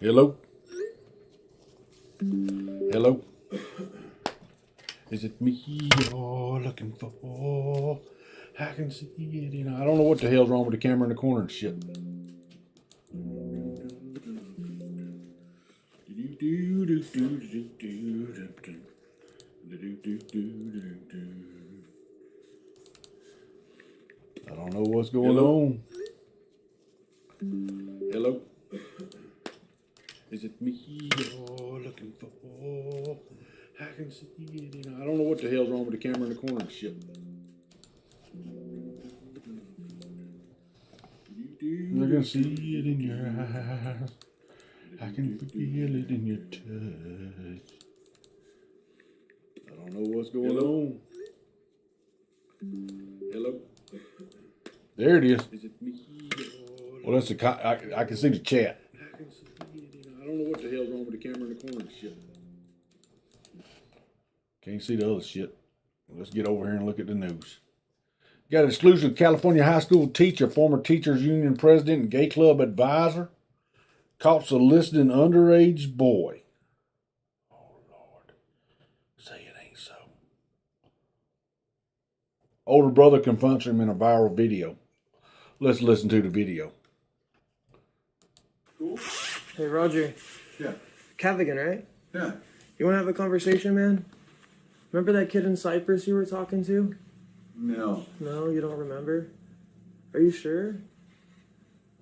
Hello? Hello? Is it me you're looking for? I can see it, you know. I don't know what the hell's wrong with the camera in the corner and shit. I don't know what's going on. Hello? Is it me you're looking for? I can see it, you know. I don't know what the hell's wrong with the camera in the corner and shit. I can see it in your eyes. I can feel it in your touch. I don't know what's going on. Hello? There it is. Is it me? Well, that's I can see the chat. I can see it, you know. I don't know what the hell's wrong with the camera in the corner and shit. Can't see the other shit. Let's get over here and look at the news. Got an exclusive California high school teacher, former teachers union president, and gay club advisor, caught soliciting underage boy. Oh, Lord. Say it ain't so. Older brother confronts him in a viral video. Let's listen to the video. Cool. Hey, Roger. Yeah. Cavigan, right? Yeah. You want to have a conversation, man? Remember that kid in Cyprus you were talking to? No. No, you don't remember? Are you sure?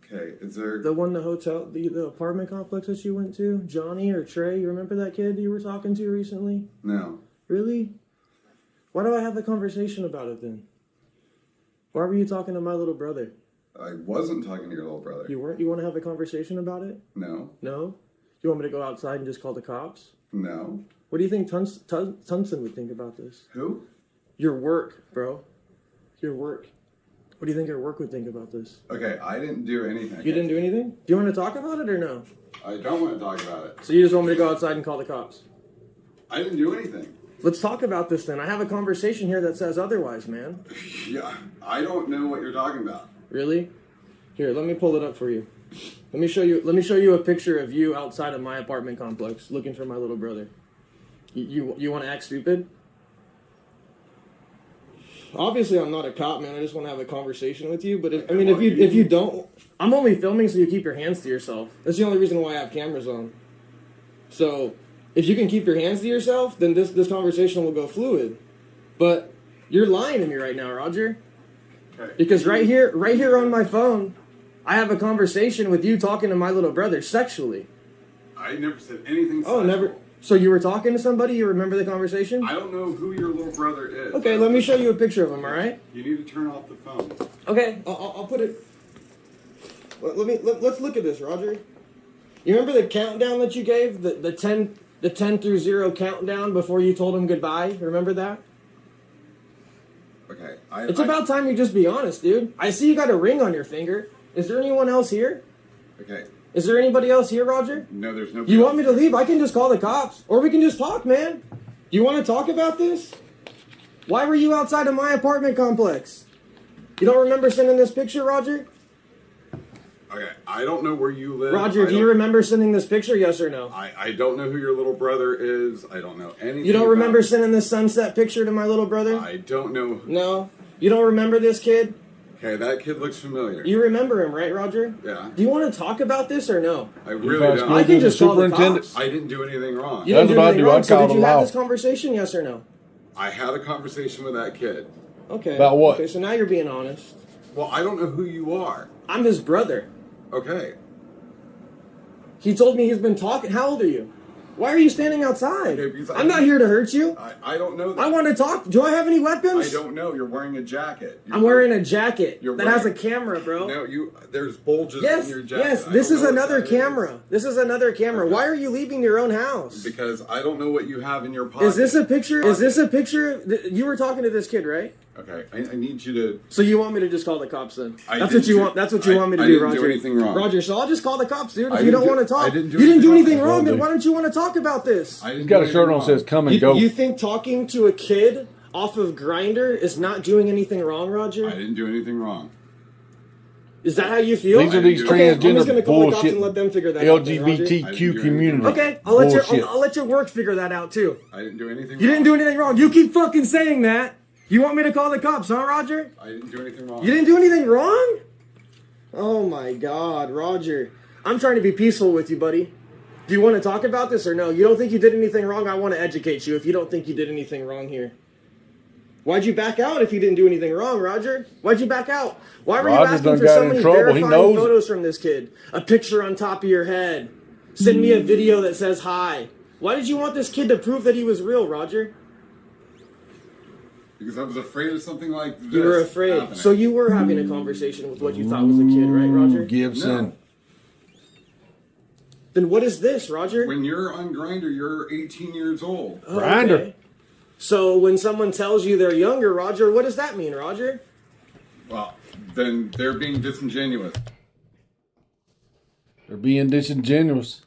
Okay, is there... The one, the hotel, the apartment complex that you went to? Johnny or Trey? You remember that kid you were talking to recently? No. Really? Why do I have a conversation about it then? Why were you talking to my little brother? I wasn't talking to your little brother. You weren't? You want to have a conversation about it? No. No? You want me to go outside and just call the cops? No. What do you think Tunson would think about this? Who? Your work, bro. Your work. What do you think your work would think about this? Okay, I didn't do anything. You didn't do anything? Do you want to talk about it or no? I don't want to talk about it. So you just want me to go outside and call the cops? I didn't do anything. Let's talk about this then. I have a conversation here that says otherwise, man. Yeah, I don't know what you're talking about. Really? Here, let me pull it up for you. Let me show you a picture of you outside of my apartment complex looking for my little brother. You want to act stupid? Obviously, I'm not a cop, man. I just want to have a conversation with you. But if you don't, I'm only filming so you keep your hands to yourself. That's the only reason why I have cameras on. So, if you can keep your hands to yourself, then this conversation will go fluid. But you're lying to me right now, Roger. Okay. Because right here on my phone, I have a conversation with you talking to my little brother sexually. I never said anything sexual. Oh, never. So you were talking to somebody? You remember the conversation? I don't know who your little brother is. Okay, let me show you a picture of him. All right? You need to turn off the phone. Okay, I'll put it. Let's look at this, Roger. You remember the countdown that you gave, the 10 through 0 countdown before you told him goodbye? Remember that? Okay, It's about time you just be honest, dude. I see you got a ring on your finger. Is there anyone else here? Okay. Is there anybody else here, Roger? No, there's no... You want me to leave? I can just call the cops. Or we can just talk, man. Do you want to talk about this? Why were you outside of my apartment complex? You don't remember sending this picture, Roger? Okay, I don't know where you live. Roger, do you remember sending this picture, yes or no? I don't know who your little brother is. I don't know anything. You don't remember sending this sunset picture to my little brother? I don't know. No? You don't remember this kid? Okay, that kid looks familiar. You remember him, right, Roger? Yeah. Do you want to talk about this or no? I really don't. I can just call the cops. I didn't do anything wrong. You didn't do anything wrong, so did you have out. this conversation, yes or no? I had a conversation with that kid. Okay. About what? Okay, so now you're being honest. Well, I don't know who you are. I'm his brother. Okay. He told me he's been talking. How old are you? Why are you standing outside? Okay, because I'm not here to hurt you. I don't know that. I want to talk. Do I have any weapons? I don't know. You're wearing a jacket. I'm wearing a jacket You're that has a wearing- camera, bro. No, there's bulges Yes, in your jacket. yes. I This don't is know what another that camera. is. This is another camera. Okay. Why are you leaving your own house? Because I don't know what you have in your pocket. Is this a picture? Is this a picture? You were talking to this kid, right? Okay, I need you to. So you want me to just call the cops then? I That's didn't what you do- want. That's what you I- want me to I do, didn't Roger. do anything wrong. Roger, so I'll just call the cops, dude. I If you didn't don't do- want to talk, I didn't do you didn't do anything anything wrong. wrong. Then why don't you want to talk about this? He's got a shirt on that says "Come and Go." You think talking to a kid off of Grindr is not doing anything wrong, Roger? I didn't do anything wrong. Is that how you feel? These are these Okay, I'm just gonna transgender call the cops bullshit and let them figure that out then, Roger. I didn't do LGBTQ anything community. wrong. Okay, Bullshit. I'll let your work figure that out too. I didn't do anything wrong. You didn't do anything wrong. You keep fucking saying that. You want me to call the cops, huh, Roger? I didn't do anything wrong. You didn't do anything wrong? Oh my God, Roger. I'm trying to be peaceful with you, buddy. Do you want to talk about this or no? You don't think you did anything wrong? I want to educate you if you don't think you did anything wrong here. Why'd you back out if you didn't do anything wrong, Roger? Why'd you back out? Why were you Roger's asking done for got so in many trouble. He verifying knows it. photos from this kid? A picture on top of your head. Send me a video that says hi. Why did you want this kid to prove that he was real, Roger? Because I was afraid of something like this. You were afraid. happening. So you were having a conversation with what you thought was a kid, right, Roger? Gibson. No. Then what is this, Roger? When you're on Grindr, you're 18 years old. Oh, Grindr. okay. So when someone tells you they're younger, Roger, what does that mean, Roger? Well, then they're being disingenuous. They're being disingenuous.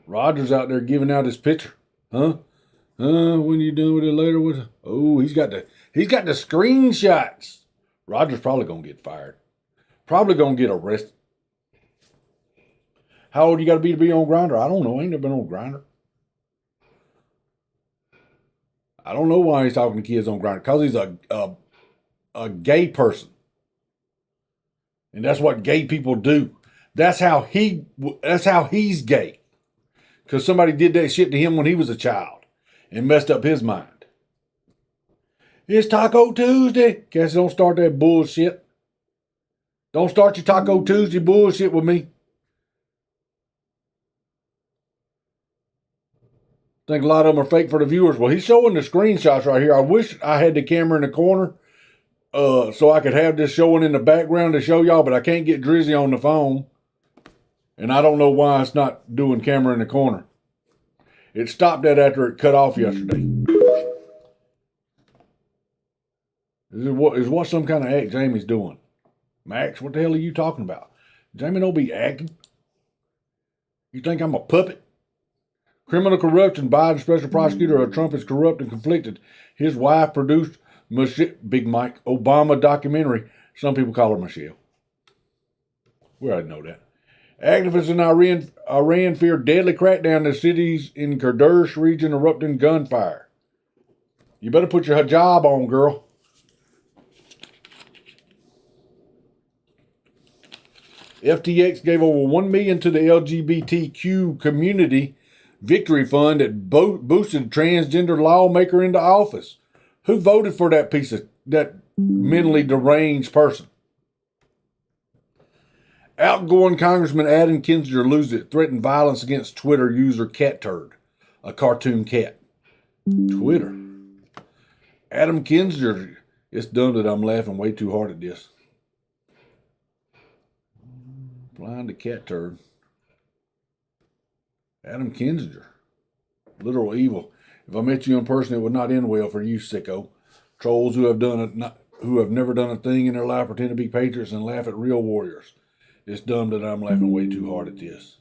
Roger's out there giving out his picture. Huh? When you done with it later? Oh, he's got the screenshots. Roger's probably gonna get fired. Probably gonna get arrested. How old you gotta be on Grindr? I don't know. I ain't never been on Grindr. I don't know why he's talking to kids on Grindr. Because he's a gay person. And that's what gay people do. That's how he's gay. Because somebody did that shit to him when he was a child and messed up his mind. It's Taco Tuesday. Guess don't start that bullshit. Don't start your Taco Tuesday bullshit with me. I think a lot of them are fake for the viewers. Well, he's showing the screenshots right here. I wish I had the camera in the corner so I could have this showing in the background to show y'all, but I can't get Drizzy on the phone. And I don't know why it's not doing camera in the corner. It stopped that after it cut off yesterday. Is what some kind of act Jamie's doing? Max, what the hell are you talking about? Jamie don't be acting. You think I'm a puppet? Criminal corruption. Biden special prosecutor of Trump is corrupt and conflicted. His wife produced Big Mike Obama documentary. Some people call her Michelle. We already know that. Activists in Iran fear deadly crackdown in cities in Kurdish region erupting gunfire. You better put your hijab on, girl. FTX gave over $1 million to the LGBTQ community victory fund that boosted transgender lawmaker into office. Who voted for that mentally deranged person? Outgoing Congressman Adam Kinzinger loses it, threatened violence against Twitter user Cat Turd, a cartoon cat. Twitter. Adam Kinzinger, it's dumb that I'm laughing way too hard at this. Blind to Cat Turd. Adam Kinzinger. Literal evil. If I met you in person, it would not end well for you, sicko. Trolls who have never done a thing in their life pretend to be patriots and laugh at real warriors. It's dumb that I'm laughing way too hard at this.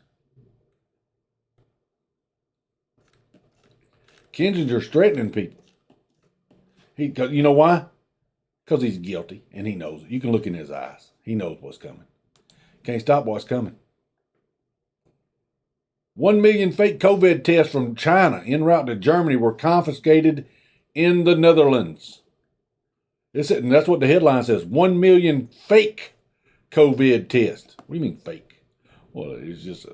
Kinzinger's threatening people. You know why? Because he's guilty and he knows it. You can look in his eyes. He knows what's coming. Can't stop what's coming. 1 million fake COVID tests from China en route to Germany were confiscated in the Netherlands. And that's what the headline says. 1 million fake COVID tests. What do you mean fake? Well, it's just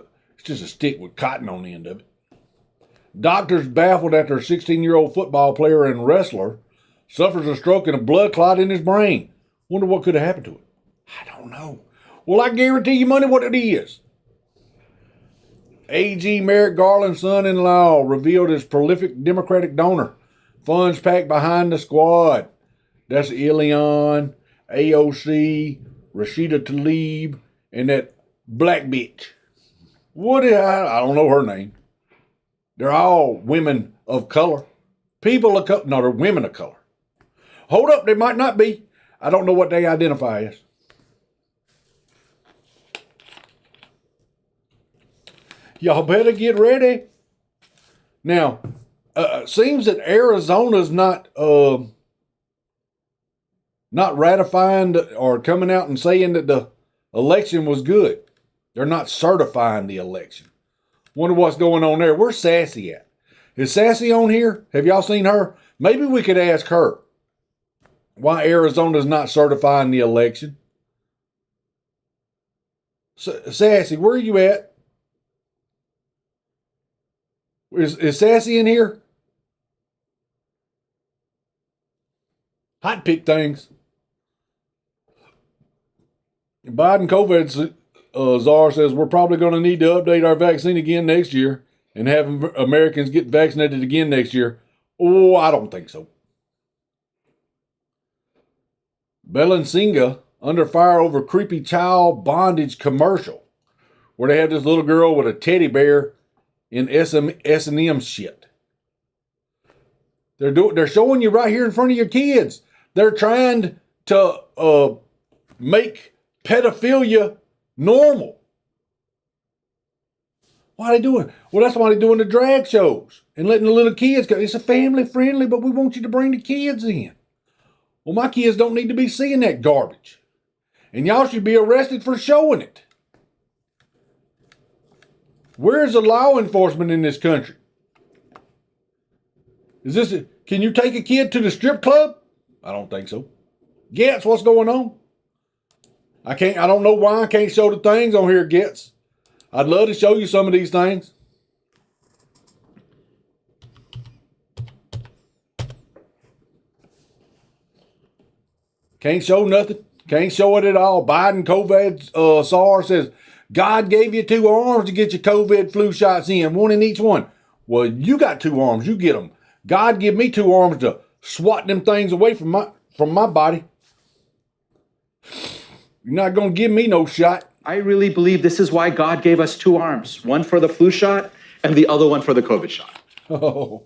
a stick with cotton on the end of it. Doctors baffled after a 16-year-old football player and wrestler suffers a stroke and a blood clot in his brain. Wonder what could have happened to it. I don't know. Well, I guarantee you money what it is. A.G. Merrick Garland's son-in-law revealed his prolific Democratic donor. Funds packed behind the squad. That's Ilion, AOC, Rashida Tlaib, and that black bitch. I don't know her name. They're all women of color. People of color. No, they're women of color. Hold up, they might not be. I don't know what they identify as. Y'all better get ready. Now, seems that Arizona's not ratifying or coming out and saying that the election was good. They're not certifying the election. Wonder what's going on there. Where's Sassy at? Is Sassy on here? Have y'all seen her? Maybe we could ask her why Arizona's not certifying the election. Sassy, where are you at? Is Sassy in here? Hot pick things. Biden COVID czar says we're probably going to need to update our vaccine again next year and have Americans get vaccinated again next year. Oh, I don't think so. Balenciaga under fire over creepy child bondage commercial where they have this little girl with a teddy bear in S&M shit. They're showing you right here in front of your kids. They're trying to make pedophilia normal. Why are they doing? Well, that's why they're doing the drag shows and letting the little kids go. It's a family friendly, but we want you to bring the kids in. Well, my kids don't need to be seeing that garbage. And y'all should be arrested for showing it. Where's the law enforcement in this country? Can you take a kid to the strip club? I don't think so. Getz, what's going on? I don't know why I can't show the things on here, Getz. I'd love to show you some of these things. Can't show nothing. Can't show it at all. Biden COVID SAR says, God gave you 2 arms to get your COVID flu shots in, 1 in each one. Well, you got 2 arms. You get them. God give me 2 arms to swat them things away from my body. You're not going to give me no shot. I really believe this is why God gave us 2 arms, one for the flu shot and the other one for the COVID shot. Oh.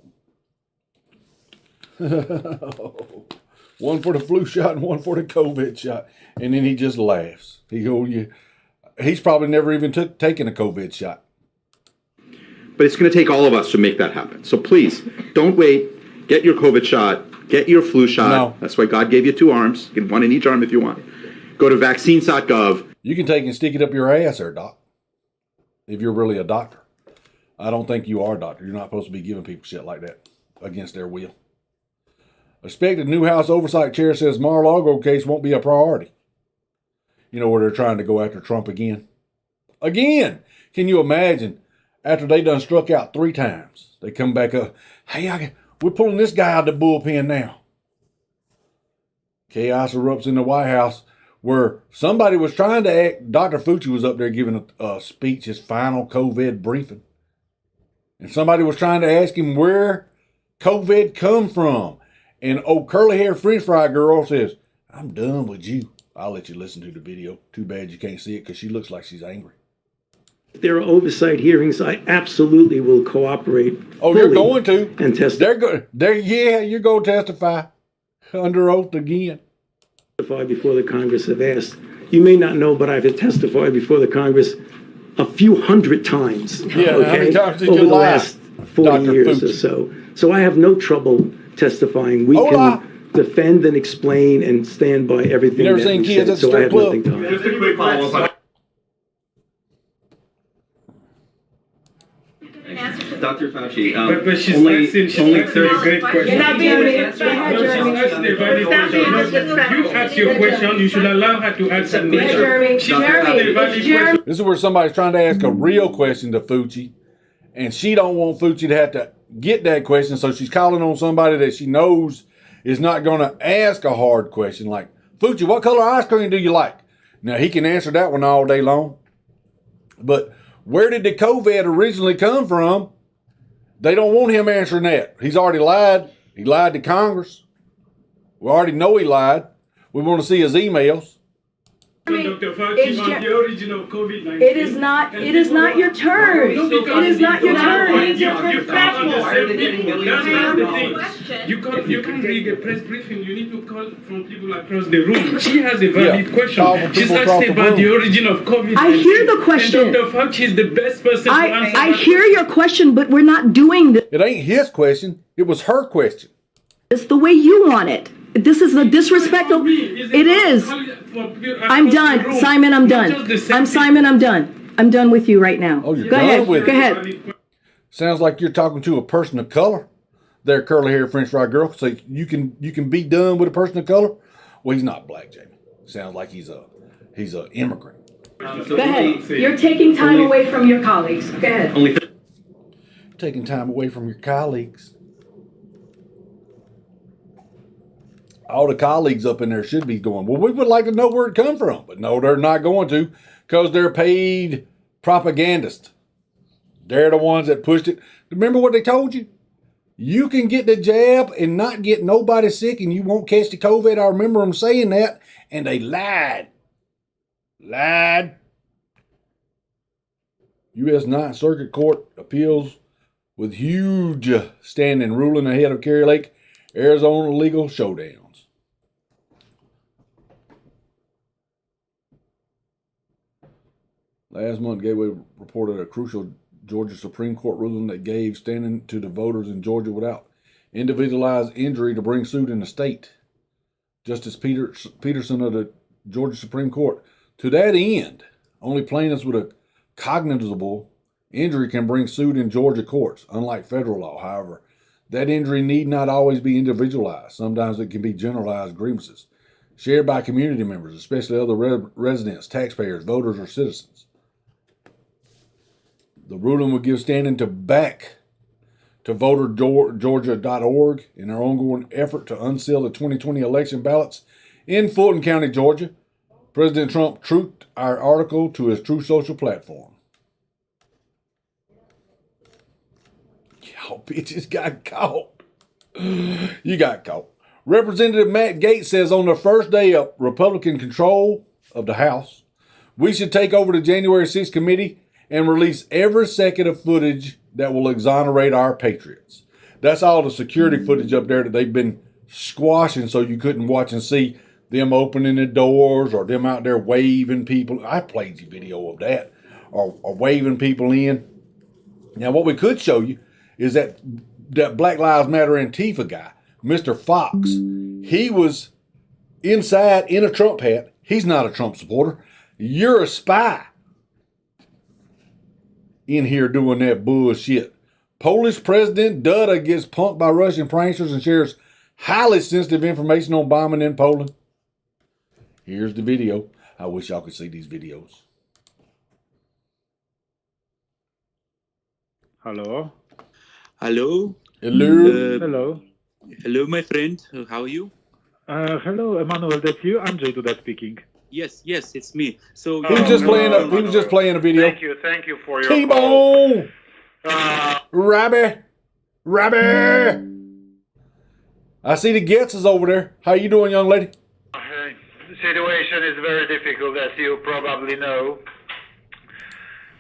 One for the flu shot and one for the COVID shot. And then he just laughs. He's probably never even taken a COVID shot. But it's going to take all of us to make that happen. So please, don't wait. Get your COVID shot. Get your flu shot. No. That's why God gave you 2 arms. Get 1 in each arm if you want. Go to vaccines.gov. You can take and stick it up your ass there, doc. If you're really a doctor. I don't think you are a doctor. You're not supposed to be giving people shit like that against their will. Expected new House Oversight Chair says Mar-a-Lago case won't be a priority. You know, where they're trying to go after Trump again. Again! Can you imagine? After they done struck out 3 times, they come back up. Hey, we're pulling this guy out of the bullpen now. Chaos erupts in the White House where somebody was trying to act. Dr. Fauci was up there giving a speech, his final COVID briefing. And somebody was trying to ask him where COVID come from. And old curly hair French fry girl says, I'm done with you. I'll let you listen to the video. Too bad you can't see it because she looks like she's angry. If there are oversight hearings, I absolutely will cooperate. Oh, you're going to? And testify. Yeah, you're going to testify under oath again. Before the Congress have asked. You may not know, but I've testified before the Congress a few hundred times. Yeah, okay? How many times did over you the lie, last 40 Dr. years Fauci? or so. So I have no trouble testifying. We can defend and explain and stand by everything. You never that seen we kids said, at the so I strip have club? nothing to hide. Just a quick follow-up. Dr. Fauci, but she's only asking 30 great questions. You're not being real. Go ahead, No, she's Jeremy. asking a valid question. You ask your question, you should allow her to answer the question. Jeremy. She's asking a valid question. This is where somebody's trying to ask a real question to Fauci, and she don't want Fauci to have to get that question, so she's calling on somebody that she knows is not going to ask a hard question like, Fauci, what color ice cream do you like? Now, he can answer that one all day long, but Where did the COVID originally come from? They don't want him answering that. He's already lied. He lied to Congress. We already know he lied. We want to see his emails. Dr. Fauci on the origin of COVID-19. It is not your turn. It is not your turn. You can't on the same people. That's the thing. You can't read a press briefing. You need to call from people across the room. She has a valid question. She's asking about the origin of COVID-19. I hear the question. And Dr. Fauci is the best person to answer. I hear your question, but we're not doing It ain't his question. It was her question. this the way you want it. This is a disrespectful. It is. I'm done. Simon, I'm done. Simon, I'm done. I'm done with you right now. Oh, you're Go done ahead. with Go it. ahead. Sounds like you're talking to a person of color. There, curly hair French fry girl. So you can be done with a person of color. Well, he's not black, Jamie. Sounds like he's a immigrant. Go ahead. You're taking time away from your colleagues. Go ahead. Taking time away from your colleagues. All the colleagues up in there should be going, well, we would like to know where it come from. But no, they're not going to, because they're paid propagandists. They're the ones that pushed it. Remember what they told you? You can get the jab and not get nobody sick and you won't catch the COVID. I remember them saying that, and they lied. Lied. U.S. Ninth Circuit Court appeals with huge standing ruling ahead of Kerry Lake, Arizona legal showdowns. Last month, Gateway reported a crucial Georgia Supreme Court ruling that gave standing to the voters in Georgia without individualized injury to bring suit in the state. Justice Peterson of the Georgia Supreme Court. To that end, only plaintiffs with a cognizable injury can bring suit in Georgia courts, unlike federal law. However, that injury need not always be individualized. Sometimes it can be generalized grievances shared by community members, especially other residents, taxpayers, voters, or citizens. The ruling would give standing to back to votergeorgia.org in their ongoing effort to unseal the 2020 election ballots in Fulton County, Georgia. President Trump truthed our article to his True Social platform. Y'all bitches got caught. You got caught. Representative Matt Gaetz says on the first day of Republican control of the House, we should take over the January 6th committee and release every second of footage that will exonerate our patriots. That's all the security footage up there that they've been squashing so you couldn't watch and see them opening the doors or them out there waving people. I played you video of that. Or waving people in. Now, what we could show you is that Black Lives Matter Antifa guy, Mr. Fox. He was inside in a Trump hat. He's not a Trump supporter. You're a spy in here doing that bullshit. Polish President Duda gets punked by Russian pranksters and shares highly sensitive information on bombing in Poland. Here's the video. I wish y'all could see these videos. Hello. Hello. Hello. Hello, my friend. How are you? Hello, Emmanuel. That's you. Andrzej Duda speaking. Yes, it's me. So He was just playing a video. Thank you for your T-Bone. Rabbi. I see the Getz is over there. How you doing, young lady? The situation is very difficult, as you probably know.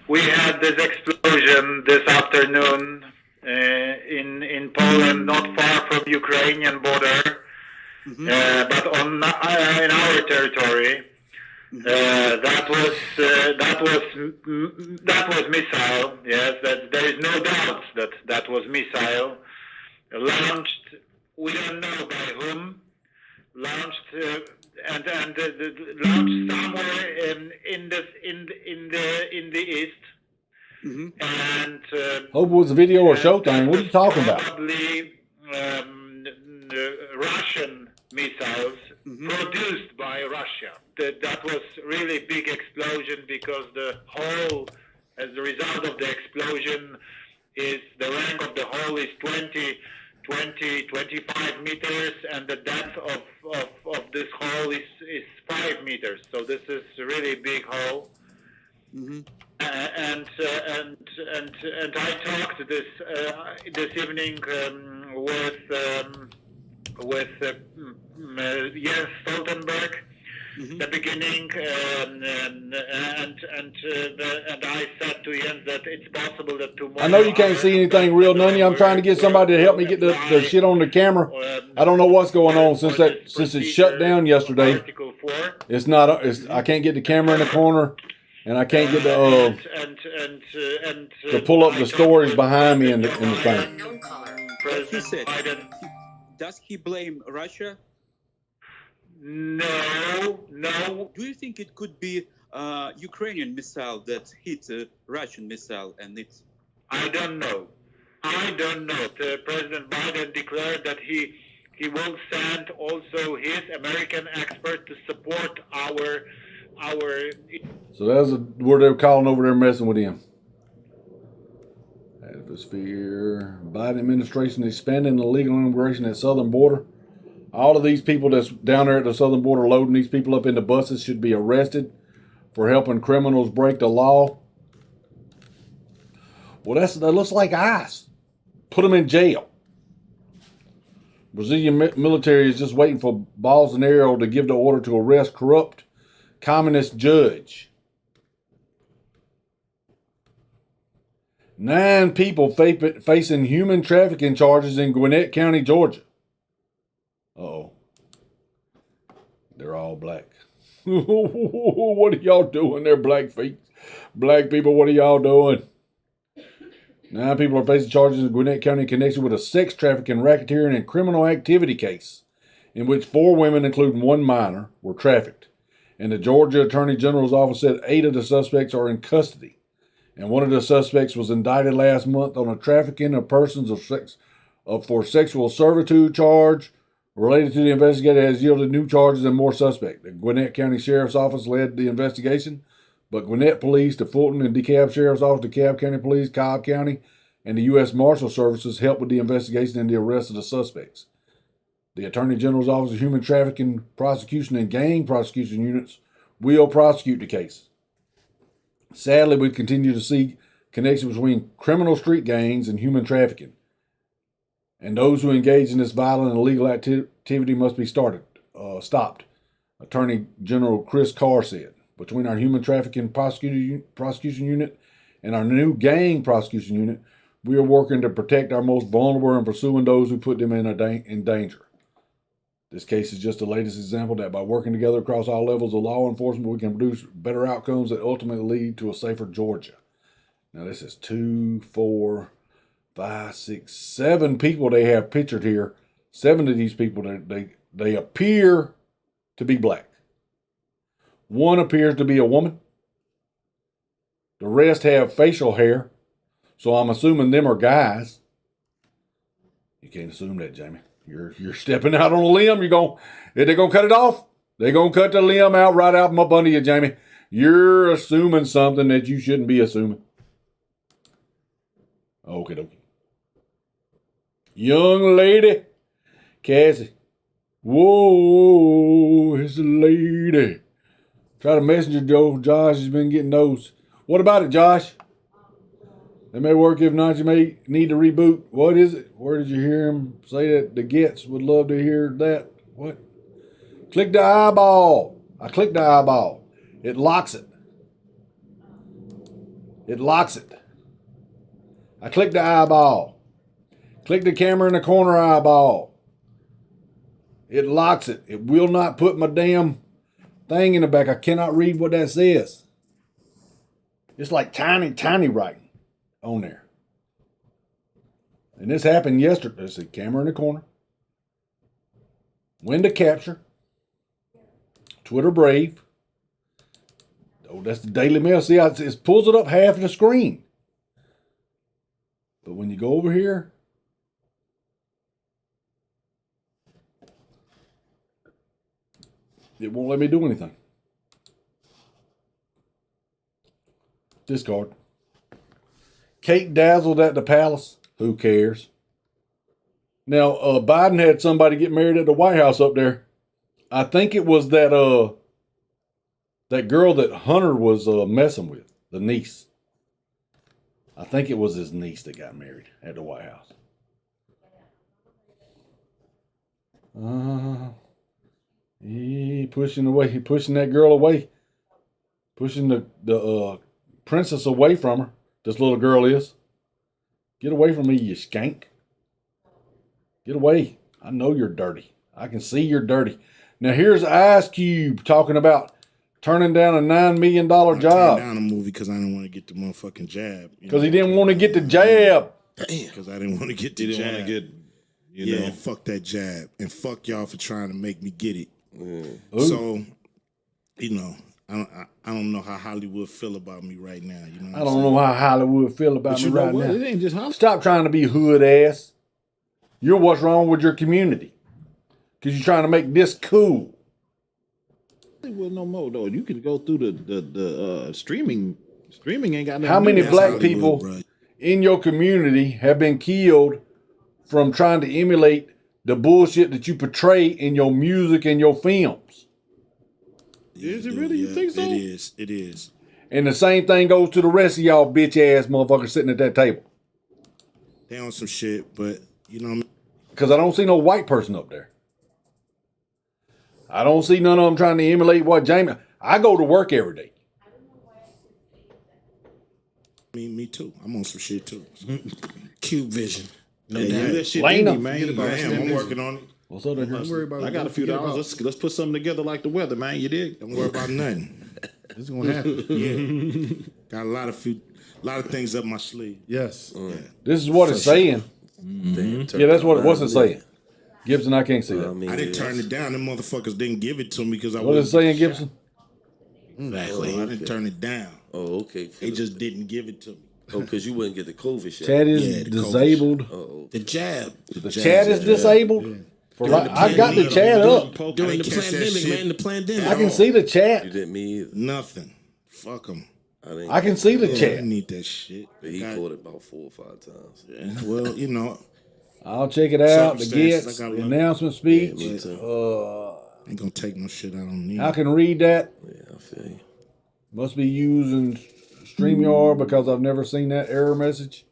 We had this explosion this afternoon in Poland, not far from Ukrainian border, but in our territory. That was missile. Yes, there is no doubt that was missile launched. We don't know by whom. Launched and launched somewhere in the east. And hope it was a video or show thing. What are you talking about? Probably Russian missiles produced by Russia. That was really big explosion because as a result of the explosion, is the rank of the hole is 25 meters, and the depth of this hole is 5 meters. So this is a really big hole. And I talked this evening with Jens Stoltenberg. The beginning, and I said to Jens that it's possible that tomorrow. I know you can't see anything real, none of you. I'm trying to get somebody to help me get the shit on the camera. I don't know what's going on since it shut down yesterday. It's not. I can't get the camera in the corner, and I can't get the to pull up the stories behind me in the thing. He said, does he blame Russia? No. Do you think it could be Ukrainian missile that hit a Russian missile and it's? I don't know. President Biden declared that he will send also his American expert to support our. So that's where they're calling over there messing with him. Atmosphere. Biden administration expanding illegal immigration at southern border. All of these people that's down there at the southern border loading these people up into buses should be arrested for helping criminals break the law. Well, that looks like ICE. Put them in jail. Brazilian military is just waiting for Bolsonaro to give the order to arrest corrupt communist judge. 9 people facing human trafficking charges in Gwinnett County, Georgia. Uh-oh. They're all black. What are y'all doing there, black feet? Black people, what are y'all doing? 9 people are facing charges in Gwinnett County in connection with a sex trafficking, racketeering, and criminal activity case in which 4 women, including 1 minor, were trafficked. And the Georgia Attorney General's office said 8 of the suspects are in custody. And one of the suspects was indicted last month on a trafficking of persons for sexual servitude charge. Related to the investigation, has yielded new charges and more suspects. The Gwinnett County Sheriff's Office led the investigation, but Gwinnett Police, the Fulton and DeKalb Sheriff's Office, DeKalb County Police, Cobb County, and the U.S. Marshal Services helped with the investigation and the arrest of the suspects. The Attorney General's Office of Human Trafficking Prosecution and Gang Prosecution Units will prosecute the case. Sadly, we continue to see connections between criminal street gangs and human trafficking. And those who engage in this violent and illegal activity must be stopped, Attorney General Chris Carr said. Between our Human Trafficking Prosecution Unit and our new Gang Prosecution Unit, we are working to protect our most vulnerable and pursuing those who put them in danger. This case is just the latest example that by working together across all levels of law enforcement, we can produce better outcomes that ultimately lead to a safer Georgia. Now, this is 2, 4, 5, 6, 7 people they have pictured here. 7 of these people, they appear to be black. 1 appears to be a woman. The rest have facial hair. So I'm assuming them are guys. You can't assume that, Jamie. You're stepping out on a limb. They're gonna cut it off. They're gonna cut the limb out right out from up under you, Jamie. You're assuming something that you shouldn't be assuming. Okay, dokie. Young lady, Cassie. Whoa, it's a lady. Try to messenger Josh has been getting those. What about it, Josh? It may work. If not, you may need to reboot. What is it? Where did you hear him say that the Gets would love to hear that? What? Click the eyeball. I clicked the eyeball. It locks it. It locks it. I clicked the eyeball. Click the camera in the corner eyeball. It locks it. It will not put my damn thing in the back. I cannot read what that says. It's like tiny, tiny writing on there. And this happened yesterday. There's a camera in the corner. Window capture. Twitter Brave. Oh, that's the Daily Mail. See, it pulls it up half of the screen. But when you go over here, it won't let me do anything. Discard. Kate dazzled at the palace. Who cares? Now, Biden had somebody get married at the White House up there. I think it was that girl that Hunter was messing with, the niece. I think it was his niece that got married at the White House. He pushing that girl away. Pushing the princess away from her. This little girl is. Get away from me, you skank. Get away. I know you're dirty. I can see you're dirty. Now here's Ice Cube talking about turning down a $9 million job. Turned down a movie because I didn't want to get the motherfucking jab. Because he didn't want to get the jab. Because I didn't want to get the jab. You know. Fuck that jab. And fuck y'all for trying to make me get it. Ooh. So, I don't know how Hollywood feel about me right now. You know I don't know how Hollywood feel about me right now. It ain't just Hollywood. Stop trying to be hood ass. You're what's wrong with your community. Because you're trying to make this cool. Well, no more though. You can go through the streaming. Streaming ain't got nothing. How many black Hollywood, people bro. in your community have been killed from trying to emulate the bullshit that you portray in your music and your films? Is it really? You think so? It is. And the same thing goes to the rest of y'all bitch ass motherfuckers sitting at that table. They on some shit, but you know what I mean? Because I don't see no white person up there. I don't see none of them trying to emulate what Jamie. I go to work every day. Me too. I'm on some shit too. Cube vision. No doubt. That shit Lena. indie, man. I'm working on it. What's up there? Don't worry about it. I got a few dollars. Let's put something together like the weather, man. You dig? Don't worry about nothing. It's gonna happen. Yeah. Got a lot of things up my sleeve. Yes. This is what it's saying. Yeah, that's what's it saying. Gibson, I can't see that. I didn't turn it down. Them motherfuckers didn't give it to me because I What is it saying, Gibson? Exactly. I didn't turn it down. Oh, okay. They just didn't give it to me. Oh, because you wouldn't get the COVID shot. Chad is Yeah, the disabled. Oh, The jab. The Chad is disabled. Yeah. For I got the Chad up. During the catch that pandemic, shit. man. The pandemic. I can see the you chat. didn't me either. Nothing. Fuck them. I can see the I chat. need that shit. But he caught it about 4 or 5 times. Yeah, well, you know, I'll check it out. The Circumstances, gets, I got the lucky. announcement speech. Yeah, me too. ain't gonna take no shit I don't need. I can read that. Yeah, I feel you. Must be using StreamYard because I've never seen that error message.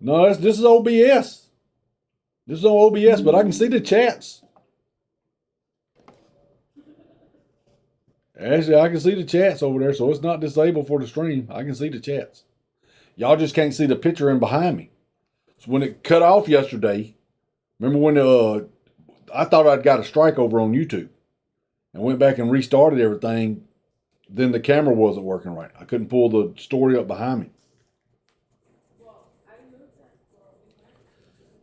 No, this is OBS. This is on OBS, but I can see the chats. Actually, I can see the chats over there, so it's not disabled for the stream. I can see the chats. Y'all just can't see the picture in behind me. So when it cut off yesterday, remember when I thought I'd got a strike over on YouTube. I went back and restarted everything. Then the camera wasn't working right. I couldn't pull the story up behind me.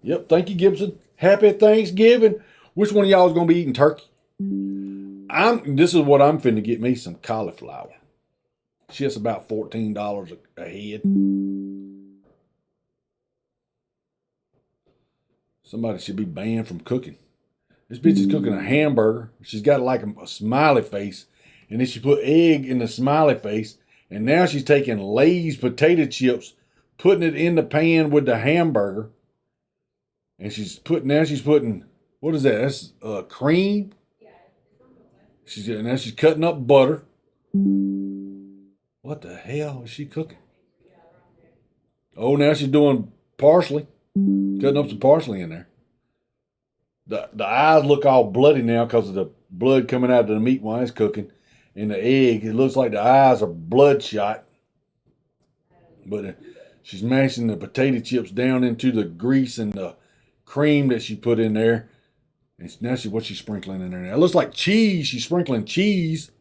Yep, thank you, Gibson. Happy Thanksgiving. Which one of y'all is going to be eating turkey? This is what I'm finna get me, some cauliflower. Shit's about $14 a head. Somebody should be banned from cooking. This bitch is cooking a hamburger. She's got like a smiley face. And then she put egg in the smiley face. And now she's taking Lay's potato chips, putting it in the pan with the hamburger. And she's putting, what is that? That's cream. Now she's cutting up butter. What the hell is she cooking? Oh, now she's doing parsley. Cutting up some parsley in there. The eyes look all bloody now because of the blood coming out of the meat while it's cooking. And the egg, it looks like the eyes are bloodshot. But she's mashing the potato chips down into the grease and the cream that she put in there. And now what she's sprinkling in there now. It looks like cheese. She's sprinkling cheese.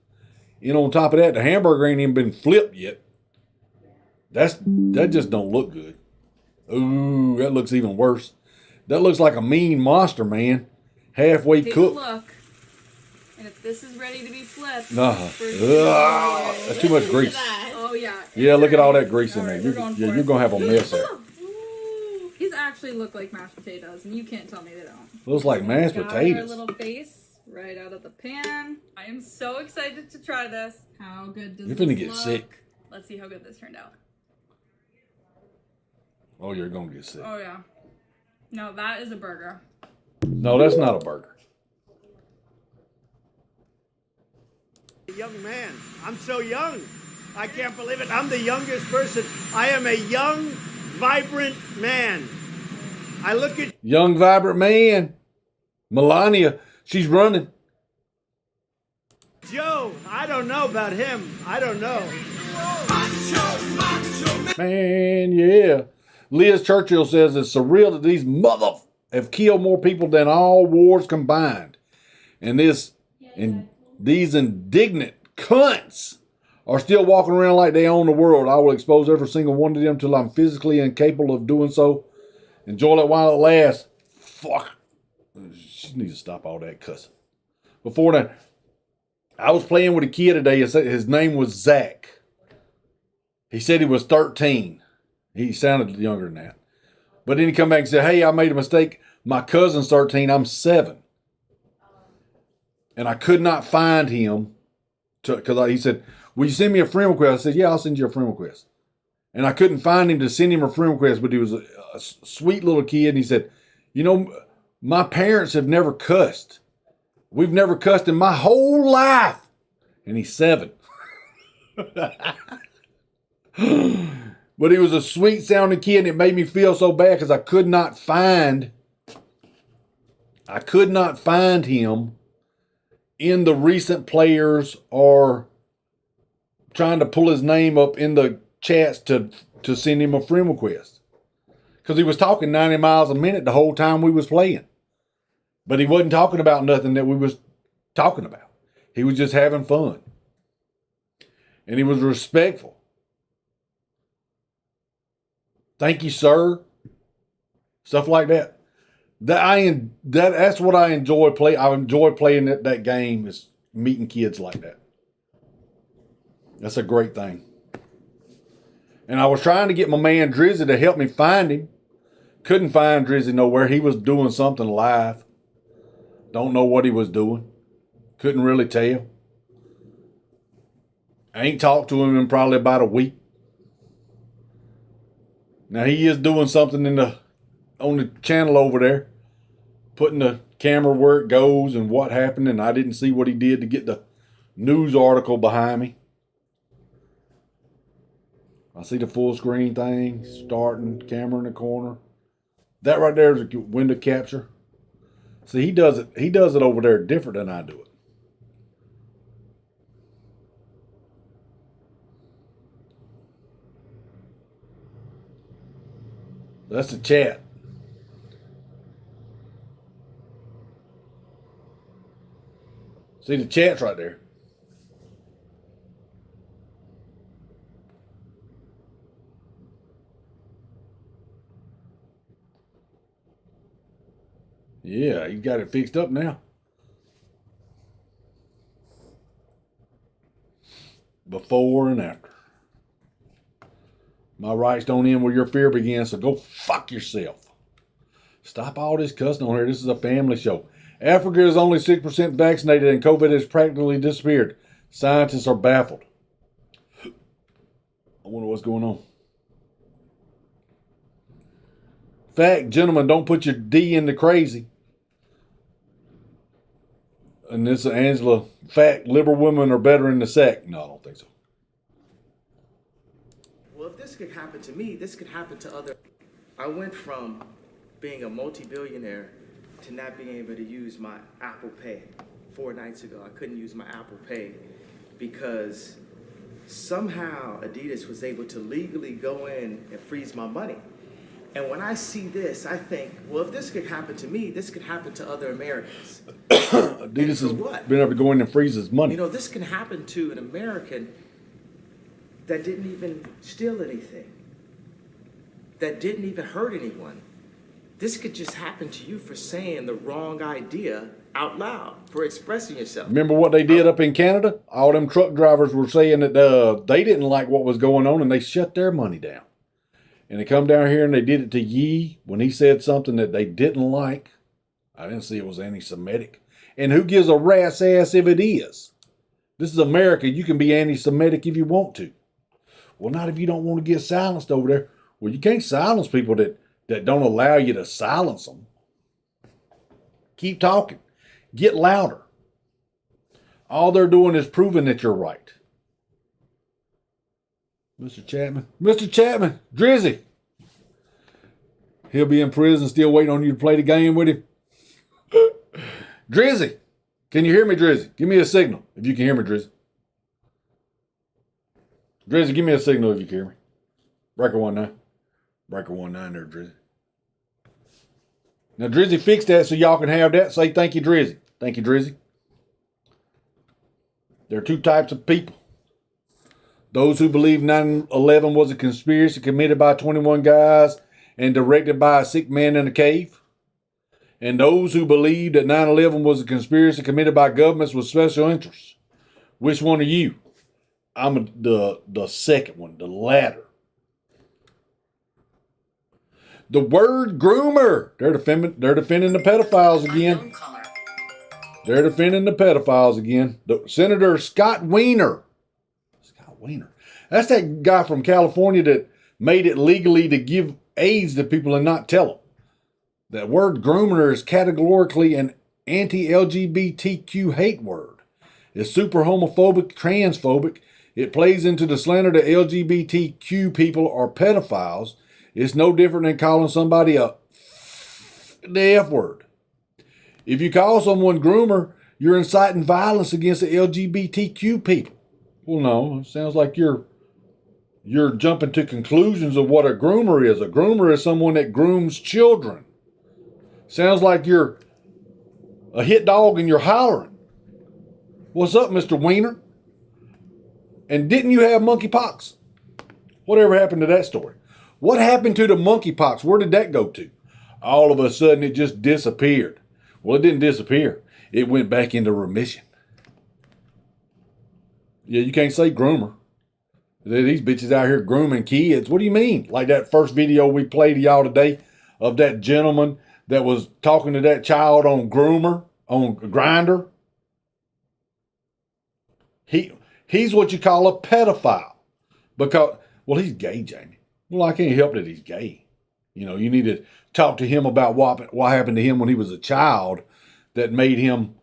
And on top of that, the hamburger ain't even been flipped yet. That just don't look good. Ooh, that looks even worse. That looks like a mean monster, man. Halfway Take cooked. a look. And if this is ready to be flipped, that's too much grease. Oh yeah. Yeah, look at all that grease in there. Right, You're gonna have a mess there. These actually look like mashed potatoes, and you can't tell me they don't. Looks like mashed Got potatoes. Our little face right out of the pan. I am so excited to try this. How good does You're this finna get look? sick. Let's see how good this turned out. Oh, you're gonna get sick. Oh yeah. No, that is a burger. No, that's not a burger. Young man, I'm so young. I can't believe it. I'm the youngest person. I am a young, vibrant man. I look at young, vibrant man. Melania, she's running. Joe. I don't know about him. I don't know. Man, yeah. Liz Churchill says it's surreal that these have killed more people than all wars combined. And these indignant cunts are still walking around like they own the world. I will expose every single one of them till I'm physically incapable of doing so. Enjoy it while it lasts. Fuck. She needs to stop all that cussing. Before that, I was playing with a kid today. His name was Zach. He said he was 13. He sounded younger than that. But then he come back and said, hey, I made a mistake. My cousin's 13. I'm 7. And I could not find him because he said, will you send me a friend request? I said, yeah, I'll send you a friend request. And I couldn't find him to send him a friend request, but he was a sweet little kid. And he said, you know, my parents have never cussed. We've never cussed in my whole life. And he's 7. But he was a sweet sounding kid, and it made me feel so bad because I could not find him in the recent players or trying to pull his name up in the chats to send him a friend request. Because he was talking 90 miles a minute the whole time we was playing. But he wasn't talking about nothing that we was talking about. He was just having fun. And he was respectful. Thank you, sir. Stuff like that. That's what I enjoy play. I enjoy playing that game, is meeting kids like that. That's a great thing. And I was trying to get my man Drizzy to help me find him. Couldn't find Drizzy nowhere. He was doing something live. Don't know what he was doing. Couldn't really tell. I ain't talked to him in probably about a week. Now he is doing something on the channel over there, putting the camera where it goes and what happened, and I didn't see what he did to get the news article behind me. I see the full screen thing, starting, camera in the corner. That right there is a window capture. See, he does it over there different than I do it. That's the chat. See, the chat's right there. Yeah, you got it fixed up now. Before and after. My rights don't end where your fear begins, so go fuck yourself. Stop all this cussing on here. This is a family show. Africa is only 6% vaccinated and COVID has practically disappeared. Scientists are baffled. I wonder what's going on. Fact, gentlemen, don't put your D in the crazy. And this is Angela. Fact, liberal women are better in the sack. No, I don't think so. Well, if this could happen to me, this could happen to other. I went from being a multi-billionaire to not being able to use my Apple Pay. 4 nights ago, I couldn't use my Apple Pay because somehow Adidas was able to legally go in and freeze my money. And when I see this, I think, well, if this could happen to me, this could happen to other Americans. Adidas has been able to go in and freeze his money. You know, this can happen to an American that didn't even steal anything, that didn't even hurt anyone. This could just happen to you for saying the wrong idea out loud, for expressing yourself. Remember what they did up in Canada? All them truck drivers were saying that they didn't like what was going on and they shut their money down. And they come down here and they did it to Yee when he said something that they didn't like. I didn't see it was anti-Semitic. And who gives a rat's ass if it is? This is America. You can be anti-Semitic if you want to. Well, not if you don't want to get silenced over there. Well, you can't silence people that don't allow you to silence them. Keep talking. Get louder. All they're doing is proving that you're right. Mr. Chapman. Mr. Chapman. Drizzy. He'll be in prison still waiting on you to play the game with him. Drizzy. Can you hear me, Drizzy? Give me a signal if you can hear me, Drizzy. Drizzy, give me a signal if you can hear me. Breaker 19. Breaker 19 there, Drizzy. Now, Drizzy fixed that so y'all can have that. Say thank you, Drizzy. Thank you, Drizzy. There are two types of people. Those who believe 9/11 was a conspiracy committed by 21 guys and directed by a sick man in a cave. And those who believe that 9/11 was a conspiracy committed by governments with special interests. Which one are you? I'm the second one, the latter. The word groomer. They're defending the pedophiles again. They're defending the pedophiles again. Senator Scott Wiener. Scott Wiener. That's that guy from California that made it legally to give AIDS to people and not tell them. That word groomer is categorically an anti-LGBTQ hate word. It's super homophobic, transphobic. It plays into the slander that LGBTQ people are pedophiles. It's no different than calling somebody the F word. If you call someone groomer, you're inciting violence against the LGBTQ people. Well, no, it sounds like you're jumping to conclusions of what a groomer is. A groomer is someone that grooms children. Sounds like you're a hit dog and you're hollering. What's up, Mr. Wiener? And didn't you have monkeypox? Whatever happened to that story? What happened to the monkeypox? Where did that go to? All of a sudden, it just disappeared. Well, it didn't disappear. It went back into remission. Yeah, you can't say groomer. These bitches out here grooming kids. What do you mean? Like that first video we played to y'all today of that gentleman that was talking to that child on Groomer, on Grindr. He's what you call a pedophile. Because, well, he's gay, Jamie. Well, I can't help that he's gay. You know, you need to talk to him about what happened to him when he was a child that made him,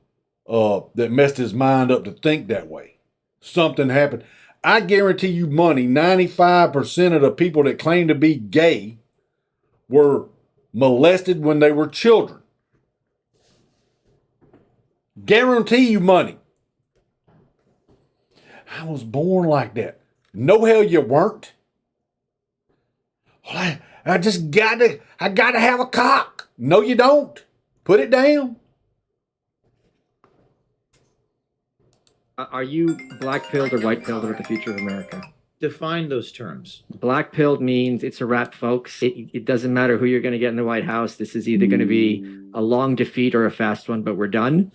that messed his mind up to think that way. Something happened. I guarantee you money, 95% of the people that claim to be gay were molested when they were children. Guarantee you money. I was born like that. No, hell you weren't. Well, I just gotta have a cock. No, you don't. Put it down. Are you black-pilled or white-pilled about the future of America? Define those terms. Black-pilled means it's a wrap, folks. It doesn't matter who you're going to get in the White House. This is either going to be a long defeat or a fast one, but we're done.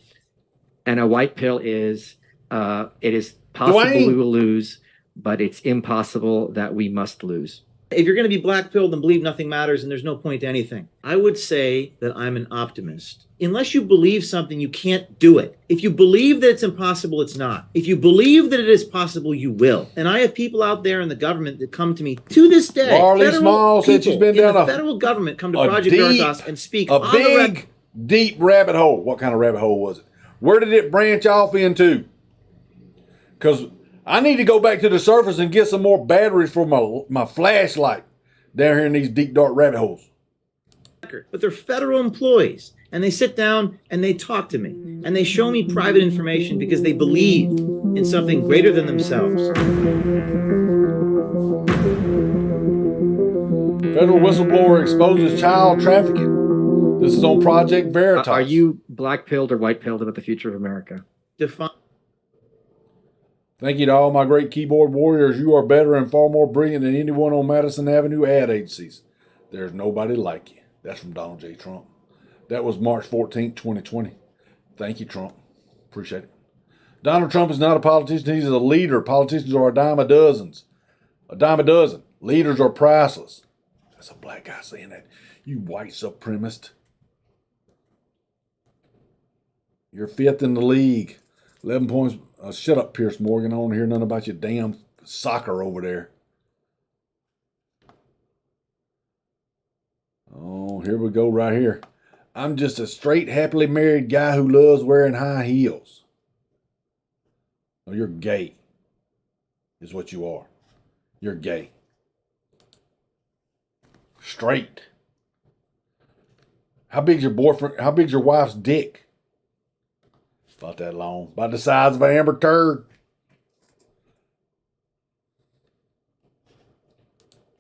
And a white pill is, it is possible we will lose, but it's impossible that we must lose. If you're going to be black-pilled and believe nothing matters and there's no point to anything, I would say that I'm an optimist. Unless you believe something, you can't do it. If you believe that it's impossible, it's not. If you believe that it is possible, you will. And I have people out there in the government that come to me to this day. Marley Small said she's been down the federal government come to Project Veritas and speak on the deep rabbit hole. What kind of rabbit hole was it? Where did it branch off into? Because I need to go back to the surface and get some more batteries for my flashlight down here in these deep, dark rabbit holes. But they're federal employees, and they sit down and they talk to me, and they show me private information because they believe in something greater than themselves. Federal whistleblower exposes child trafficking. This is on Project Veritas. Are you black-pilled or white-pilled about the future of America? Thank you to all my great keyboard warriors. You are better and far more brilliant than anyone on Madison Avenue ad agencies. There's nobody like you. That's from Donald J. Trump. That was March 14th, 2020. Thank you, Trump. Appreciate it. Donald Trump is not a politician. He's a leader. Politicians are a dime a dozen. A dime a dozen. Leaders are priceless. That's a black guy saying that. You white supremacist. You're fifth in the league. 11 points. Shut up, Pierce Morgan. I don't want to hear nothing about your damn soccer over there. Oh, here we go right here. I'm just a straight, happily married guy who loves wearing high heels. Oh, you're gay, is what you are. you're gay. Straight. How big's your boyfriend? How big's your wife's dick? About that long. About the size of an amber turd.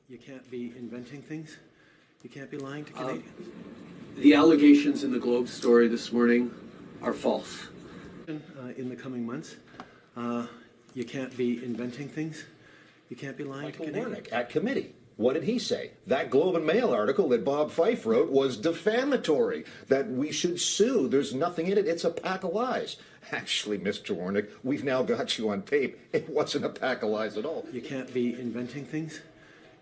You can't be inventing things. You can't be lying to Canadians. The allegations in the Globe story this morning are false. In the coming months, you can't be inventing things. You can't be lying to Canadians. Warnick at committee. What did he say? That Globe and Mail article that Bob Fife wrote was defamatory, that we should sue. There's nothing in it. It's a pack of lies. Actually, Mr. Warnick, we've now got you on tape. It wasn't a pack of lies at all. You can't be inventing things.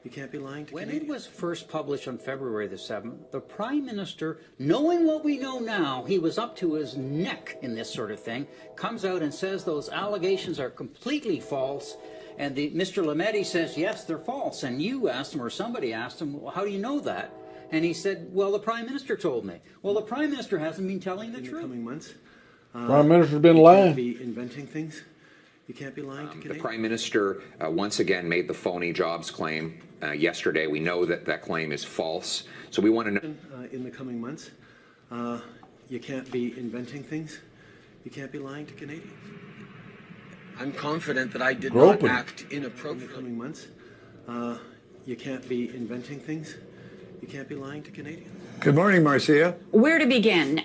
You can't be lying to When Canadians. it was first published on February the 7th, the Prime Minister, knowing what we know now, he was up to his neck in this sort of thing, comes out and says those allegations are completely false. And Mr. Lametti says, yes, they're false. And you asked him, or somebody asked him, well, how do you know that? And he said, well, the Prime Minister told me. Well, the Prime Minister hasn't been telling the truth. In the coming months, Prime Minister's been you lying. can't be inventing things. You can't be lying to The Canadians. Prime Minister once again made the phony jobs claim yesterday. We know that that claim is false. So we want to know. In the coming months, you can't be inventing things. You can't be lying to Canadians. I'm confident that I did Groping. not act In the inappropriately. coming months, you can't be inventing things. You can't be lying to Canadians. Good morning, Marcia. Where to begin?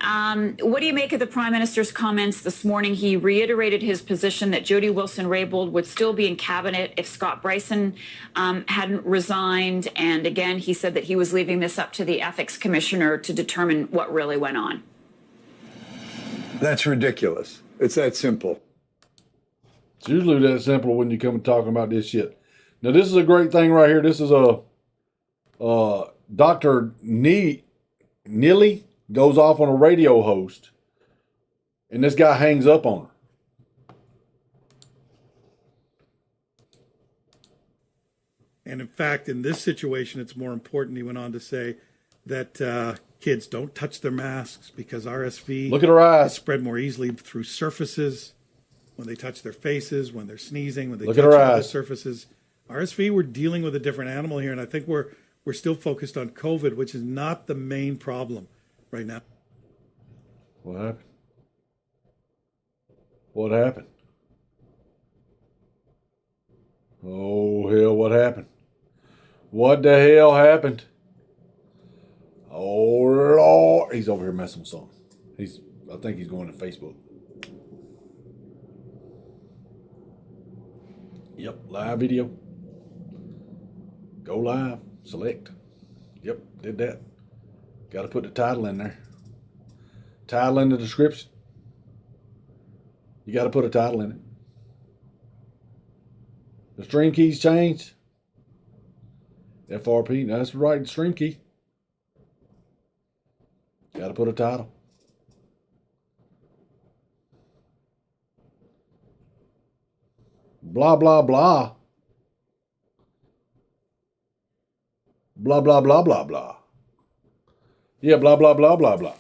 What do you make of the Prime Minister's comments this morning? He reiterated his position that Jody Wilson-Raybould would still be in cabinet if Scott Bryson hadn't resigned. And again, he said that he was leaving this up to the ethics commissioner to determine what really went on. That's ridiculous. It's that simple. It's usually that simple when you come and talking about this shit. Now, this is a great thing right here. This is a Dr. Neely goes off on a radio host, and this guy hangs up on her. And in fact, in this situation, it's more important, he went on to say, that kids don't touch their masks because RSV Look at her eyes. is spread more easily through surfaces, when they touch their faces, when they're sneezing, when they Look at touch her other eyes. surfaces. RSV, we're dealing with a different animal here, and I think we're still focused on COVID, which is not the main problem right now. What happened? What happened? Oh, hell, what happened? What the hell happened? Oh, Lord. He's over here messing with something. I think he's going to Facebook. Yep, live video. Go live. Select. Yep, did that. Got to put the title in there. Title in the description. You got to put a title in it. The stream keys changed. FRP, no, that's right, stream key. Got to put a title. Blah, blah, blah. Blah, blah, blah, blah, blah. Yeah, blah, blah, blah, blah, blah.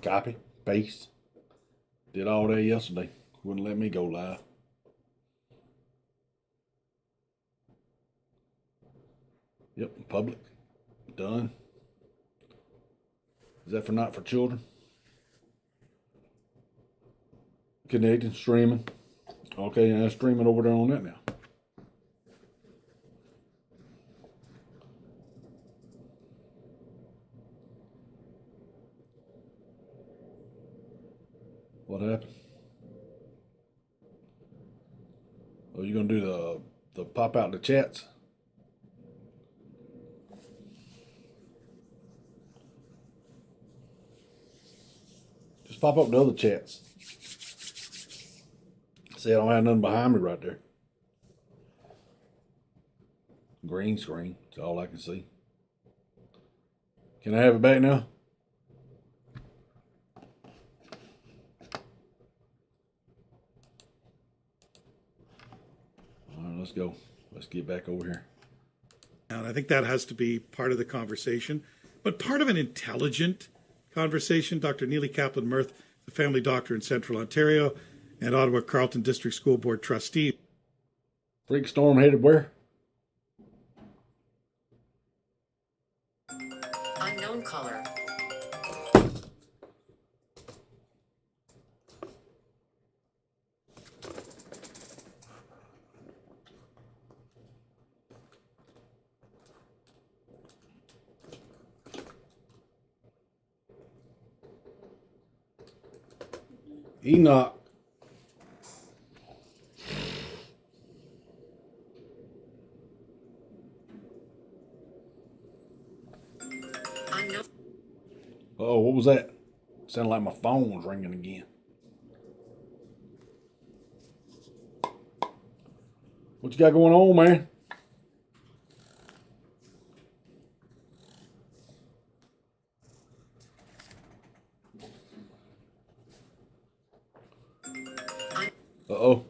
Copy, paste. Did all that yesterday. Wouldn't let me go live. Yep, public. Done. Is that for not for children? Canadian streaming. Okay, and I'm streaming over there on that now. What happened? Oh, you gonna do the pop out the chats? Just pop up the other chats. See, I don't have nothing behind me right there. Green screen. That's all I can see. Can I have it back now? let's go. Let's get back over here. And I think that has to be part of the conversation, but part of an intelligent conversation. Dr. Neely Kaplan-Mirth, the family doctor in Central Ontario and Ottawa Carleton District School Board trustee. Freak storm headed where? Unknown caller. Enoch. Oh, what was that? Sounded like my phone was ringing again. What you got going on, man? Uh-oh.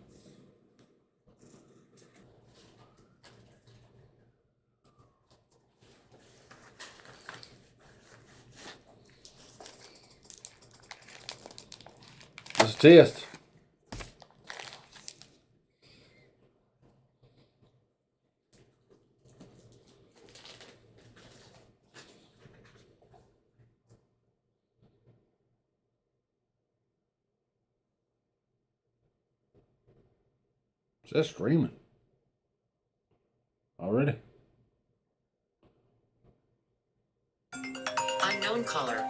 It's a test. Is that streaming? Already? Unknown caller.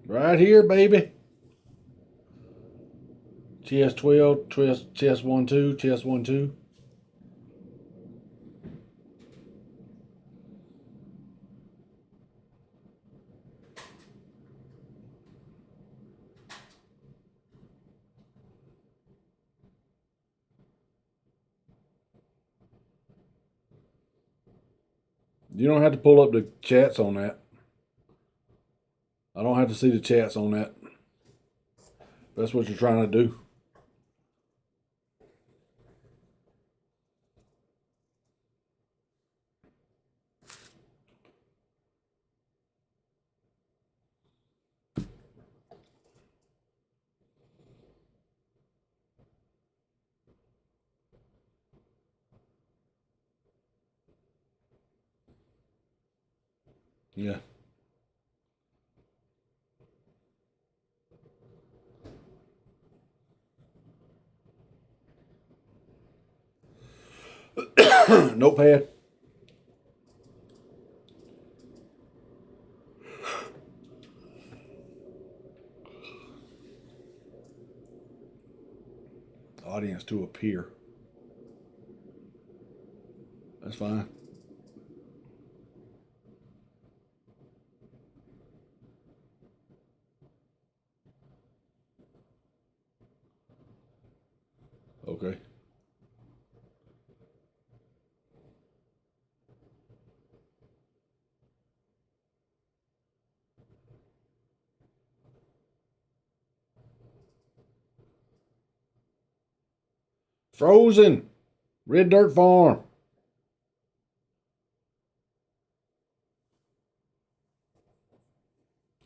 Right here, baby. Chest 12, chest 1, 2, chest 1, 2. You don't have to pull up the chats on that. I don't have to see the chats on that. That's what you're trying to do. Yeah. Notepad. Audience to appear. That's fine. Okay. Frozen. Red Dirt Farm.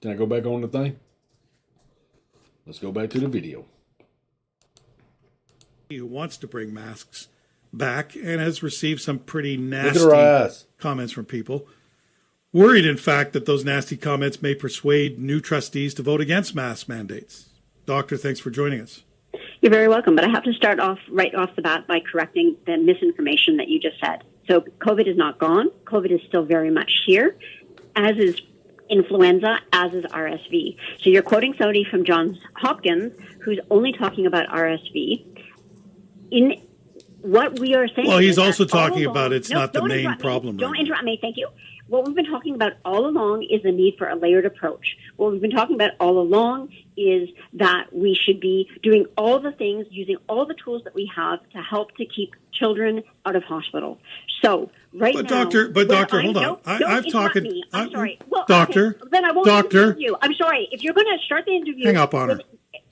Can I go back on the thing? Let's go back to the video. Who wants to bring masks back and has received some pretty Look at her nasty eyes. comments from people. Worried, in fact, that those nasty comments may persuade new trustees to vote against mask mandates. Doctor, thanks for joining us. You're very welcome, but I have to start off right off the bat by correcting the misinformation that you just said. So COVID is not gone. COVID is still very much here, as is influenza, as is RSV. So you're quoting somebody from Johns Hopkins who's only talking about RSV. In what we are saying, Well, he's is also that all talking along- about it's No, not the don't main interrupt me. problem. Don't right interrupt me. Thank you. What we've been talking about all along is the need for a layered approach. What we've been talking about all along is that we should be doing all the things, using all the tools that we have to help to keep children out of hospital. So right But now, doctor, hold on. I've talked. I'm sorry. Well, Doctor, okay, then I won't doctor, interview you. I'm sorry. If you're going to start the interview, hang up on her.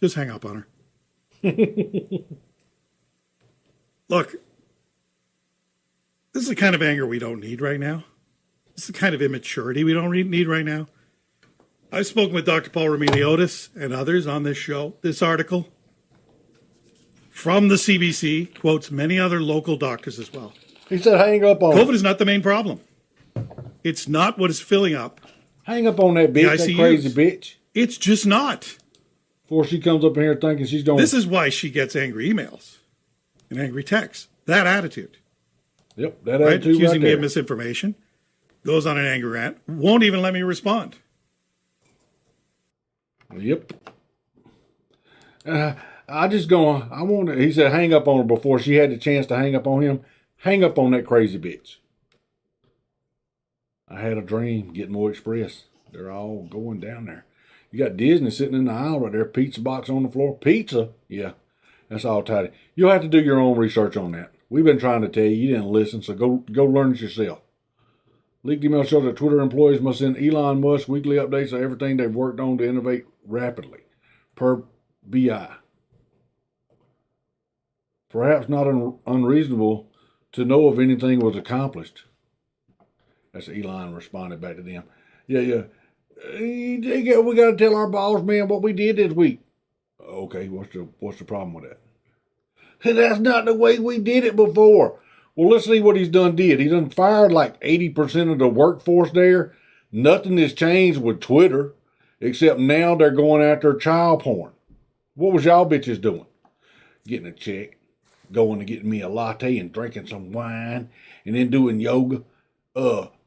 Just hang up on her. Look, this is the kind of anger we don't need right now. This is the kind of immaturity we don't need right now. I've spoken with Dr. Paul Remiliotis and others on this show. This article from the CBC quotes many other local doctors as well. He said hang up on COVID is not the main problem. It's not what is filling up. Hang up on that bitch, that crazy bitch. It's just not. Before she comes up in here thinking she's going... This is why she gets angry emails and angry texts. That attitude. Yep, that attitude Accusing me there. of misinformation. Goes on an angry rant. Won't even let me respond. Yep. I just going, I want to, he said hang up on her before she had the chance to hang up on him. Hang up on that crazy bitch. I had a dream, getting more express. They're all going down there. You got Disney sitting in the aisle right there, pizza box on the floor. Pizza? Yeah, that's all tidy. You'll have to do your own research on that. We've been trying to tell you, you didn't listen, so go learn it yourself. Leaked email shows that Twitter employees must send Elon Musk weekly updates of everything they've worked on to innovate rapidly, per BI. Perhaps not unreasonable to know if anything was accomplished. That's Elon responded back to them. Yeah. We got to tell our boss man what we did this week. Okay, what's the problem with that? And that's not the way we did it before. Well, let's see what he's did. He done fired like 80% of the workforce there. Nothing has changed with Twitter, except now they're going after child porn. What was y'all bitches doing? Getting a check, going to get me a latte and drinking some wine, and then doing yoga.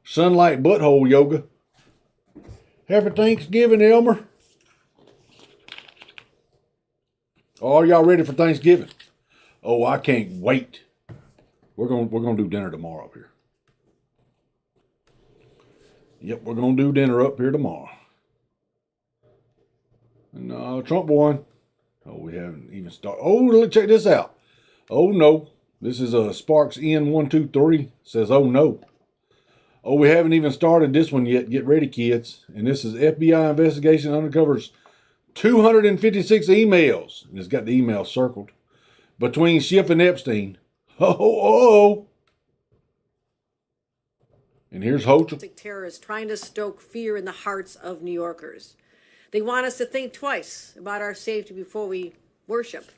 Sunlight butthole yoga. Happy Thanksgiving, Elmer. Are y'all ready for Thanksgiving? Oh, I can't wait. We're gonna do dinner tomorrow up here. Yep, we're gonna do dinner up here tomorrow. And Trump won. Oh, we haven't even started. Oh, let's check this out. Oh no, this is Sparks N123 says oh no. Oh, we haven't even started this one yet. Get ready, kids. And this is FBI investigation uncovers 256 emails. And it's got the email circled between Schiff and Epstein. Oh. And here's Hochul. Terrorists trying to stoke fear in the hearts of New Yorkers. They want us to think twice about our safety before we worship,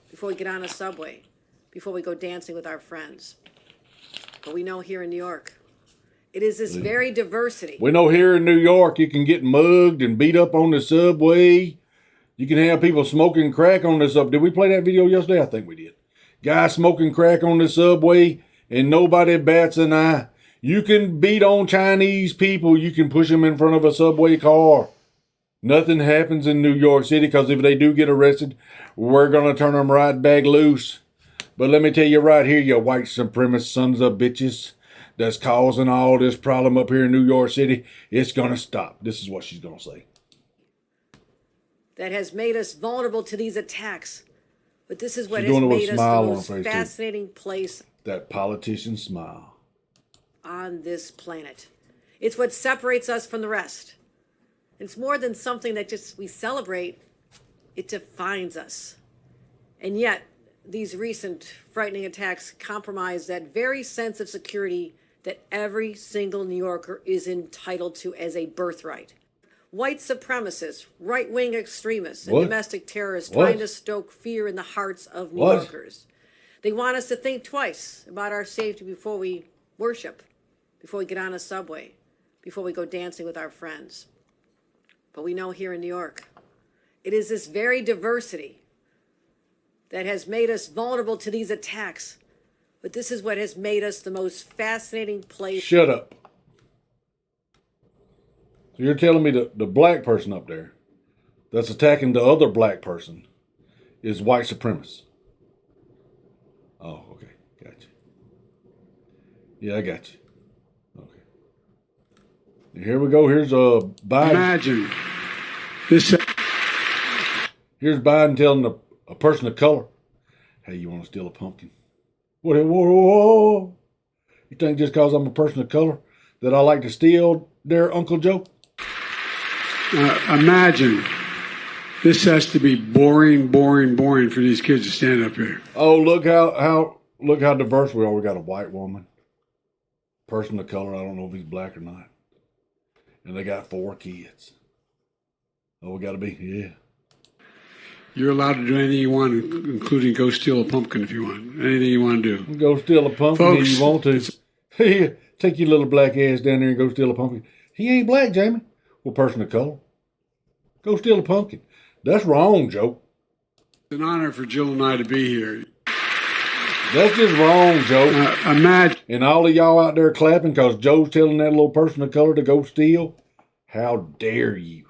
before we get on a subway, before we go dancing with our friends. But we know here in New York, it is this very diversity. We know here in New York, you can get mugged and beat up on the subway. You can have people smoking crack on the subway. Did we play that video yesterday? I think we did. Guy smoking crack on the subway and nobody bats an eye. You can beat on Chinese people. You can push them in front of a subway car. Nothing happens in New York City because if they do get arrested, we're going to turn them right back loose. But let me tell you right here, you white supremacist sons of bitches that's causing all this problem up here in New York City, it's going to stop. This is what she's going to say. That has made us vulnerable to these attacks. But this is what She's has doing it with made a us smile the on most her face, too. fascinating place That politician smile. on this planet. It's what separates us from the rest. It's more than something that just we celebrate. It defines us. And yet, these recent frightening attacks compromise that very sense of security that every single New Yorker is entitled to as a birthright. White supremacists, right-wing extremists, and What? domestic terrorists What? trying to stoke fear in the hearts of New What? Yorkers. They want us to think twice about our safety before we worship, before we get on a subway, before we go dancing with our friends. But we know here in New York, it is this very diversity that has made us vulnerable to these attacks. But this is what has made us the most fascinating place. Shut up. So you're telling me the black person up there that's attacking the other black person is white supremacist? Oh, okay. Gotcha. Yeah, I got you. Okay. Here we go. Here's Biden. Imagine this. Here's Biden telling a person of color, "Hey, you want to steal a pumpkin?" Whoa. You think just because I'm a person of color that I like to steal there, Uncle Joe? Imagine this has to be boring for these kids to stand up here. Oh, look how diverse we are. We got a white woman, person of color. I don't know if he's black or not. And they got 4 kids. Oh, we got to be, yeah. You're allowed to do anything you want, including go steal a pumpkin if you want. Anything you want to do. Go steal a pumpkin Folks, if you want to. Take your little black ass down there and go steal a pumpkin. He ain't black, Jamie. Well, person of color. Go steal a pumpkin. That's wrong, Joe. It's an honor for Jill and I to be here. That's just wrong, Joe. Imagine. And all of y'all out there clapping because Joe's telling that little person of color to go steal. How dare you?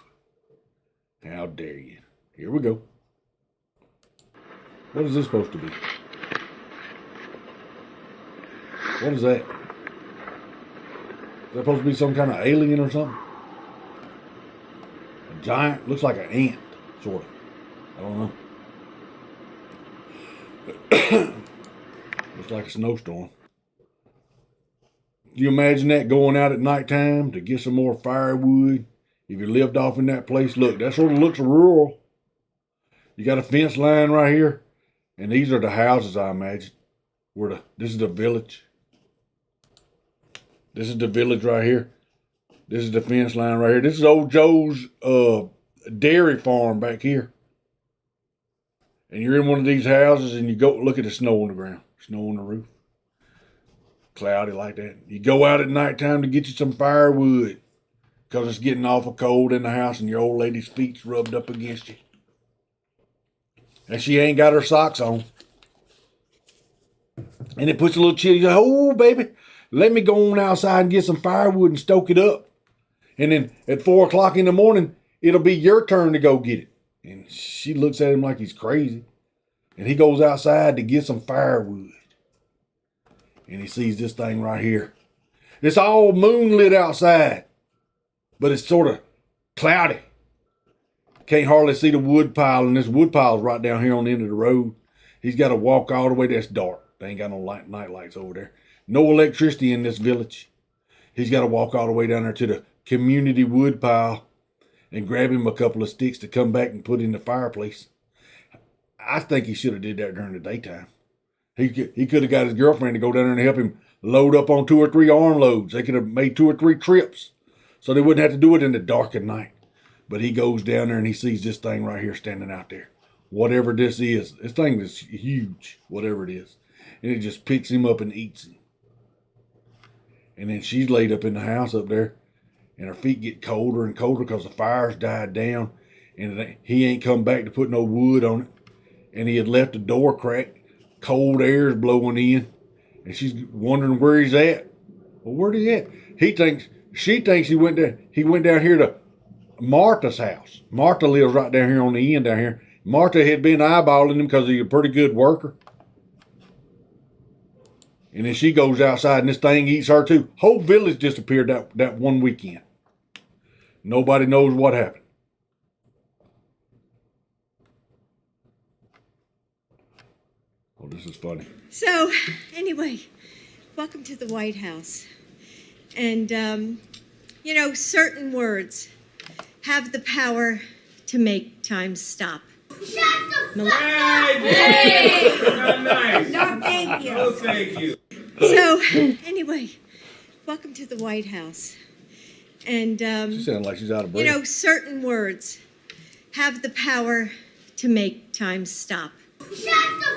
How dare you? Here we go. What is this supposed to be? What is that? Is that supposed to be some kind of alien or something? A giant, looks like an ant, sort of. I don't know. Looks like a snowstorm. Do you imagine that going out at nighttime to get some more firewood? If you lived off in that place, look, that sort of looks rural. You got a fence line right here. And these are the houses, I imagine. This is the village. This is the village right here. This is the fence line right here. This is old Joe's dairy farm back here. And you're in one of these houses and you go look at the snow on the ground. Snow on the roof. Cloudy like that. You go out at nighttime to get you some firewood. Because it's getting awful cold in the house and your old lady's feet's rubbed up against you. And she ain't got her socks on. And it puts a little chill. You say, oh, baby, let me go on outside and get some firewood and stoke it up. And then at 4 o'clock in the morning, it'll be your turn to go get it. And she looks at him like he's crazy. And he goes outside to get some firewood. And he sees this thing right here. It's all moonlit outside. But it's sort of cloudy. Can't hardly see the wood pile, and this wood pile's right down here on the end of the road. He's got to walk all the way. That's dark. They ain't got no night lights over there. No electricity in this village. He's got to walk all the way down there to the community wood pile and grab him a couple of sticks to come back and put in the fireplace. I think he should have did that during the daytime. He could have got his girlfriend to go down there and help him load up on 2 or 3 armloads. They could have made 2 or 3 trips so they wouldn't have to do it in the dark at night. But he goes down there and he sees this thing right here standing out there. Whatever this is. This thing is huge, whatever it is. And it just picks him up and eats him. And then she's laid up in the house up there. And her feet get colder and colder because the fire's died down. And he ain't come back to put no wood on it. And he had left the door cracked. Cold air's blowing in. And she's wondering where he's at. Well, where's he at? She thinks he went down here to Martha's house. Martha lives right down here on the end down here. Martha had been eyeballing him because he's a pretty good worker. And then she goes outside and this thing eats her too. Whole village disappeared that one weekend. Nobody knows what happened. Oh, this is funny. So, anyway, welcome to the White House. And, certain words have the power to make time stop. Shut the fuck up! Hey! No, thank you. No, thank you. So, anyway, welcome to the White House. And, she sounds like she's out of breath. Certain words have the power to make time stop. Shut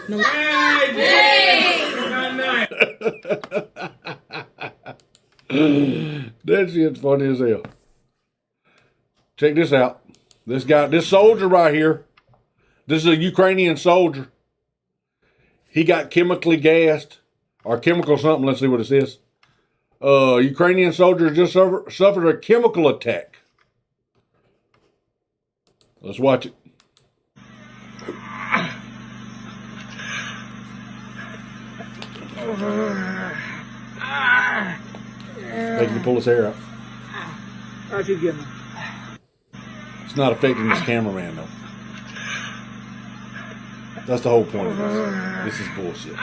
the fuck up! Hey! That shit's funny as hell. Check this out. This soldier right here, this is a Ukrainian soldier. He got chemically gassed, or chemical something, let's see what it is. Ukrainian soldier just suffered a chemical attack. Let's watch it. Making him pull his hair out. It's not affecting this cameraman though. That's the whole point of this. This is bullshit.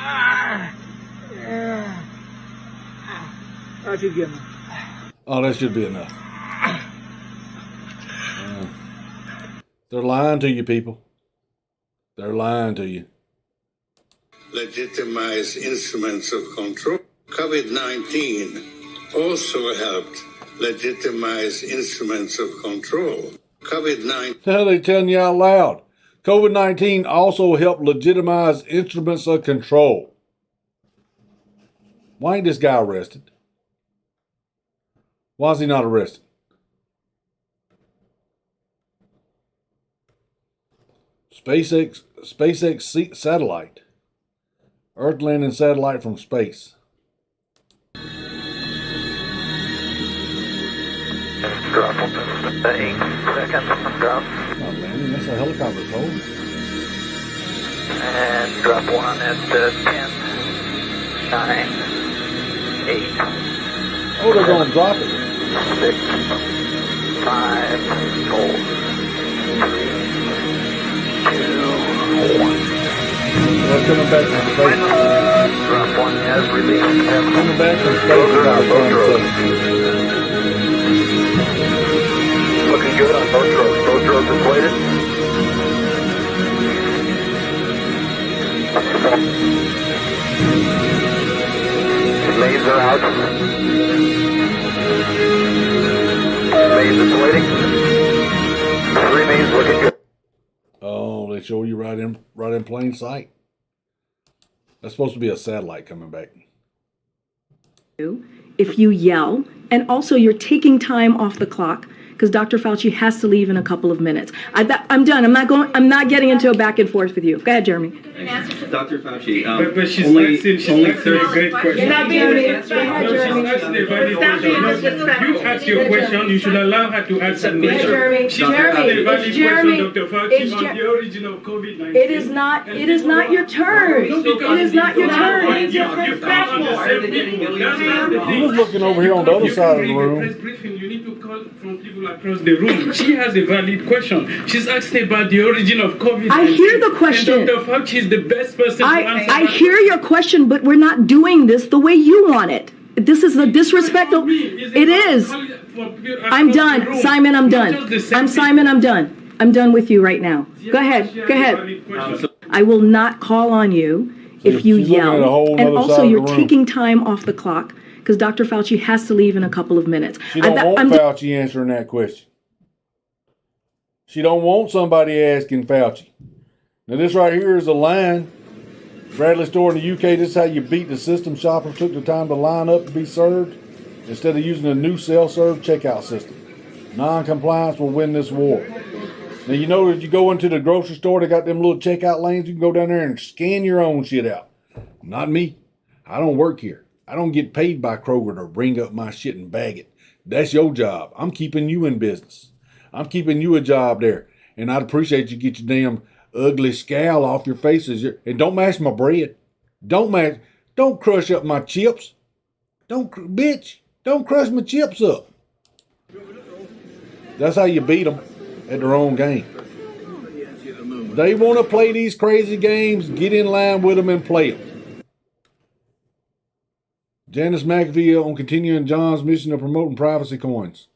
Oh, that should be enough. They're lying to you, people. They're lying to you. Legitimize instruments of control. COVID-19 also helped legitimize instruments of control. COVID-19. Now they telling you out loud. COVID-19 also helped legitimize instruments of control. Why ain't this guy arrested? Why is he not arrested? SpaceX satellite. Earth landing satellite from space. Drop 8 seconds. Drop. Oh man, that's a helicopter told. And drop 1 at 10, 9, 8. Oh, they're going to drop it. 6, 5, 4, 3, 2, 1. They're coming back from space. Drop 1 has released. Coming back from space without trying to say. Looking good on both drones. Both drones inflated. Laser out. Laser inflating. 3 mains looking good. Oh, they show you right in plain sight. That's supposed to be a satellite coming back. If you yell, and also you're taking time off the clock because Dr. Fauci has to leave in a couple of minutes. I'm done. I'm not getting into a back and forth with you. Go ahead, Jeremy. Dr. Fauci, But she's only asking 30 great questions. You're not being No, answered. Go ahead, Jeremy. she's asking a valid question. You ask your question, you should allow her to answer the question. Jeremy. She's asking a valid Jeremy. question, Dr. Fauci, on the origin of COVID-19. It is not your turn. It is not your turn. You can't understand people. He was looking over here on the other side of the room. You need to call from people across the room. She has a valid question. She's asking about the origin of COVID-19. I hear the question. And Dr. Fauci is the best person to answer I that hear your question, but we're not doing this the way you want it. This is a disrespectful. It is. I'm done. Simon, I'm done. Simon, I'm done. I'm done with you right now. Go ahead. Go ahead. I will not call on you if you yell. And also, you're taking time off the clock because Dr. Fauci has to leave in a couple of minutes. She don't want Fauci answering that question. She don't want somebody asking Fauci. Now, this right here is a line. Bradley store in the UK, this is how you beat the system. Shoppers took the time to line up to be served instead of using a new self-serve checkout system. Non-compliance will win this war. Now, you know that you go into the grocery store, they got them little checkout lanes. You can go down there and scan your own shit out. Not me. I don't work here. I don't get paid by Kroger to bring up my shit and bag it. That's your job. I'm keeping you in business. I'm keeping you a job there. And I'd appreciate you get your damn ugly scowl off your faces. And don't mash my bread. Don't crush up my chips. Don't crush my chips up. That's how you beat them at their own game. They want to play these crazy games. Get in line with them and play them. Janice McAfee on continuing John's mission of promoting privacy coins.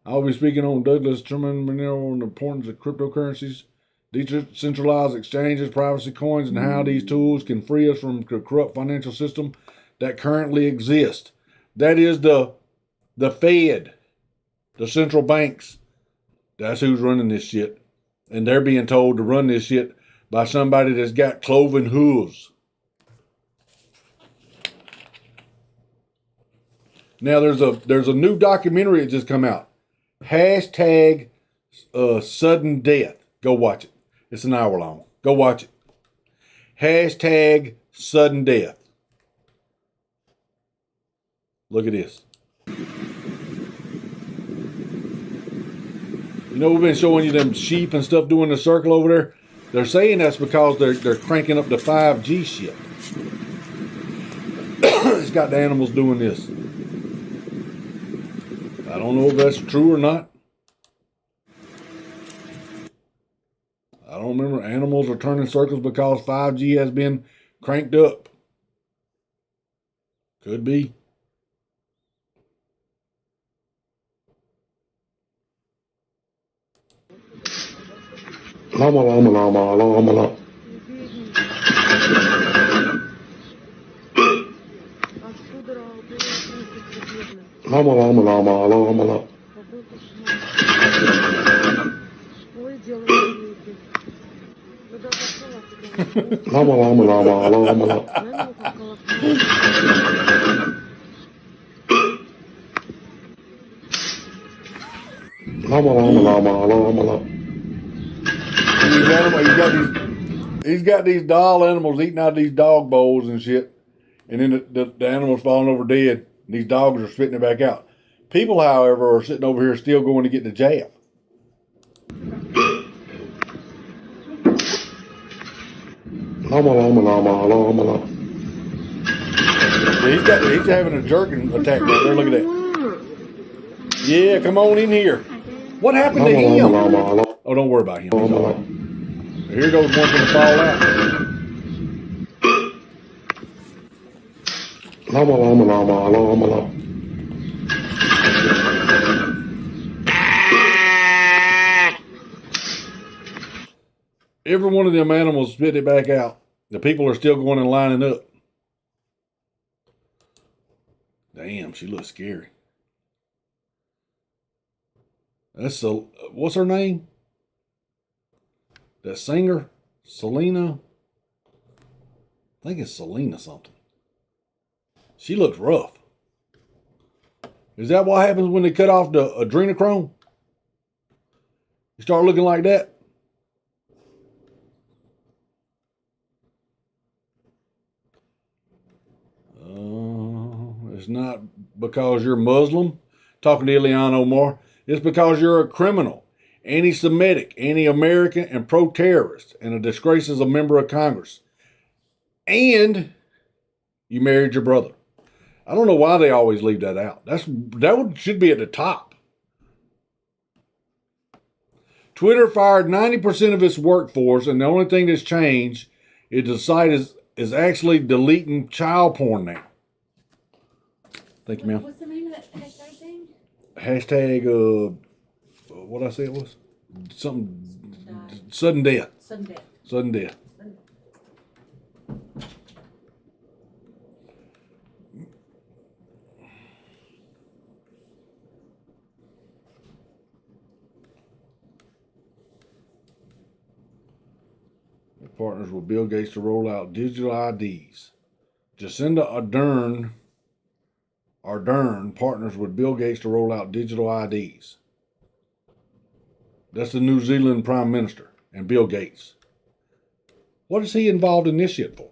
I'll be speaking on Douglas Truman on the importance of cryptocurrencies, decentralized exchanges, privacy coins, and how these tools can free us from the corrupt financial system that currently exists. That is the Fed, the central banks. That's who's running this shit. And they're being told to run this shit by somebody that's got cloven hooves. Now there's a new documentary that just come out. Hashtag sudden death. Go watch it. It's an hour long. Go watch it. Hashtag sudden death. Look at this. You know, we've been showing you them sheep and stuff doing the circle over there. They're saying that's because they're cranking up the 5G shit. It's got the animals doing this. I don't know if that's true or not. I don't remember. Animals are turning circles because 5G has been cranked up. Could be. Lama, lama, lama, lama, lama. Lama, lama, lama, lama, lama. Lama, lama, lama, lama, lama. Lama, lama, lama, lama, lama. He's got these doll animals eating out of these dog bowls and shit. And then the animal's falling over dead. And these dogs are spitting it back out. People, however, are sitting over here still going to get the jab. Lama, lama, lama, lama, lama. He's having a jerking attack right there. Look at that. Yeah, come on in here. What happened to him? Oh, don't worry about him. He's all right. Here goes one going to fall out. Lama, lama, lama, lama, lama. Every one of them animals spit it back out. The people are still going and lining up. Damn, she looks scary. That's what's her name? That singer, Selena. I think it's Selena something. She looks rough. Is that what happens when they cut off the adrenochrome? You start looking like that? It's not because you're Muslim. Talking to Ileana Omar. It's because you're a criminal, anti-Semitic, anti-American, and pro-terrorist, and a disgrace as a member of Congress. And you married your brother. I don't know why they always leave that out. Should be at the top. Twitter fired 90% of its workforce, and the only thing that's changed is the site is actually deleting child porn now. Thank you, ma'am. What's the name of that hashtag thing? Hashtag, what did I say it was? Something, sudden death. Sudden death. Sudden death. Partners with Bill Gates to roll out digital IDs. Jacinda Ardern partners with Bill Gates to roll out digital IDs. That's the New Zealand Prime Minister and Bill Gates. What is he involved in this shit for?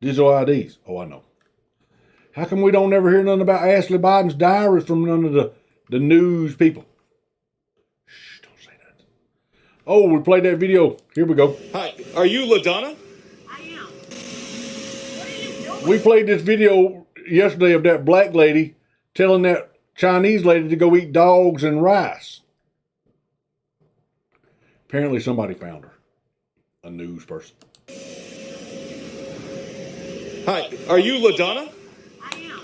Digital IDs. Oh, I know. How come we don't ever hear nothing about Ashley Biden's diaries from none of the news people? Shh, don't say that. Oh, we played that video. Here we go. Hi, are you LaDonna? I am. What are you doing? We played this video yesterday of that black lady telling that Chinese lady to go eat dogs and rice. Apparently somebody found her. A news person. Hi, are you LaDonna? I am.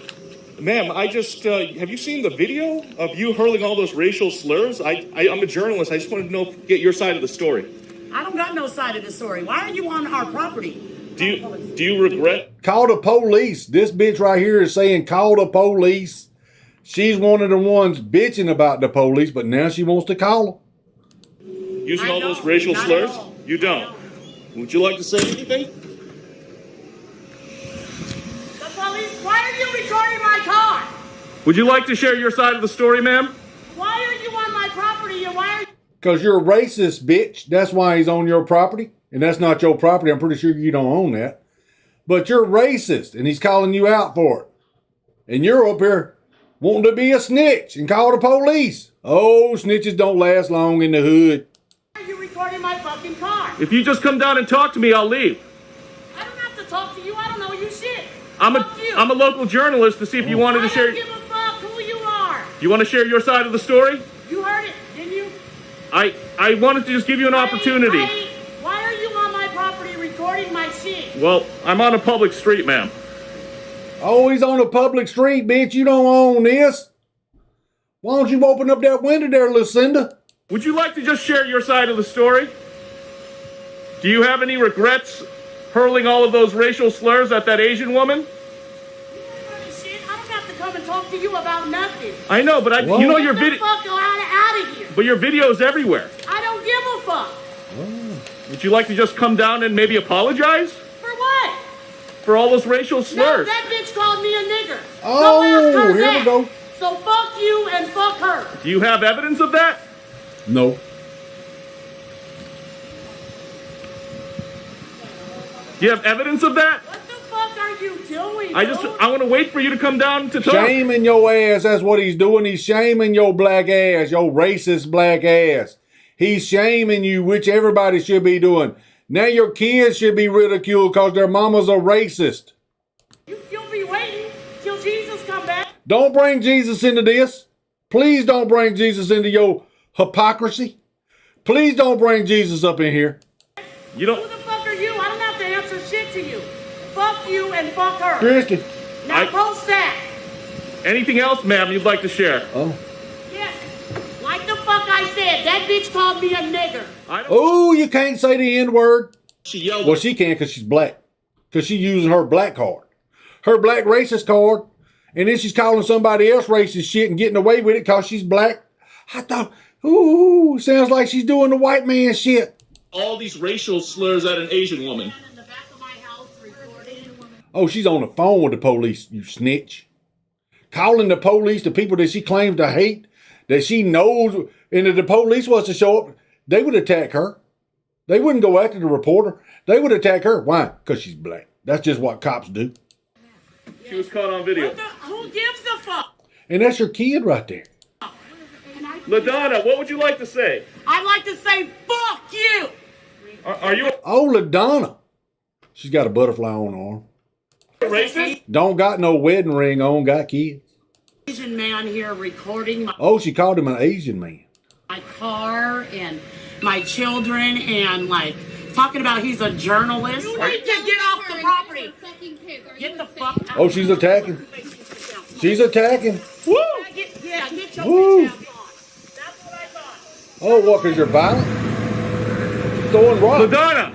Ma'am, I just, have you seen the video of you hurling all those racial slurs? I'm a journalist. I just wanted to get your side of the story. I don't got no side of the story. Why are you on our property? Do you regret? Call the police. This bitch right here is saying call the police. She's one of the ones bitching about the police, but now she wants to call them. Using all those racial slurs? You don't. Would you like to say anything? The police, why are you recording my car? Would you like to share your side of the story, ma'am? Why are you on my property and why are you... Because you're a racist, bitch. That's why he's on your property. And that's not your property. I'm pretty sure you don't own that. But you're racist, and he's calling you out for it. And you're up here wanting to be a snitch and call the police. Oh, snitches don't last long in the hood. Why are you recording my fucking car? If you just come down and talk to me, I'll leave. I don't have to talk to you. I don't know you shit. I'm a local journalist to see if you wanted to share. I don't give a fuck who you are. You want to share your side of the story? You heard it, didn't you? I wanted to just give you an opportunity. Why are you on my property recording my shit? Well, I'm on a public street, ma'am. Oh, he's on a public street, bitch. You don't own this. Why don't you open up that window there, Lucinda? Would you like to just share your side of the story? Do you have any regrets hurling all of those racial slurs at that Asian woman? I don't have to come and talk to you about nothing. I know, but you know your video. Fuck out of here. But your video's everywhere. I don't give a fuck. Would you like to just come down and maybe apologize For what? for all those racial slurs? No, that bitch called me a nigger. Oh, Go ask her here that. we go. So fuck you and fuck her. Do you have evidence of that? No. Do you have evidence of that? What the fuck are you doing? I want to wait for you to come down to talk. Shaming your ass, that's what he's doing. He's shaming your black ass, your racist black ass. He's shaming you, which everybody should be doing. Now your kids should be ridiculed because their mamas are racist. You'll be waiting till Jesus come back. Don't bring Jesus into this. Please don't bring Jesus into your hypocrisy. Please don't bring Jesus up in here. You don't. Who the fuck are you? I don't have to answer shit to you. Fuck you and fuck her. Christy. Now post that. Anything else, ma'am, you'd like to share? Oh. Yes. Like the fuck I said, that bitch called me a nigger. Oh, you can't say the N-word. She yelled. Well, she can because she's black. Because she's using her black card. Her black racist card. And then she's calling somebody else racist shit and getting away with it because she's black. I thought, ooh, sounds like she's doing the white man shit. All these racial slurs at an Asian woman. Oh, she's on the phone with the police, you snitch. Calling the police, the people that she claims to hate, that she knows, and if the police was to show up, they would attack her. They wouldn't go after the reporter. They would attack her. Why? Because she's black. That's just what cops do. She was caught on video. Who gives a fuck? And that's your kid right there. LaDonna, what would you like to say? I'd like to say fuck you. Are you Oh, LaDonna. She's got a butterfly on her arm. racist? Don't got no wedding ring on, got kids. Asian man here recording Oh, she called him an Asian man. my car and my children and like talking about he's a journalist. You need to get off the property. Get the fuck out. Oh, she's attacking. She's attacking. Woo! Get your Woo. bitch ass on. That's what I thought. Oh, what, because you're violent? She's throwing rocks. LaDonna!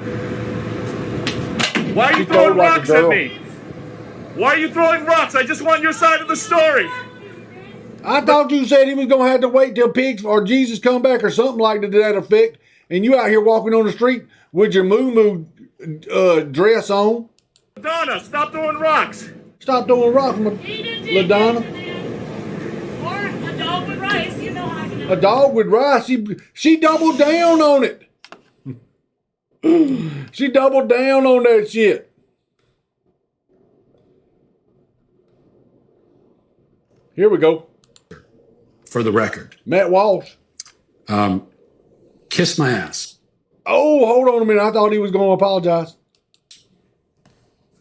Why are you She throwing told like a rocks at girl. me? Why are you throwing rocks? I just want your side of the story. I thought you said he was going to have to wait till pigs or Jesus come back or something like that effect. And you out here walking on the street with your moo-moo dress on. LaDonna, stop throwing rocks. Stop throwing rocks, LaDonna. Or a dog with rice, you know how I can. A dog with rice. She doubled down on it. She doubled down on that shit. Here we go. For the record. Matt Walsh. Kiss my ass. Oh, hold on a minute. I thought he was going to apologize.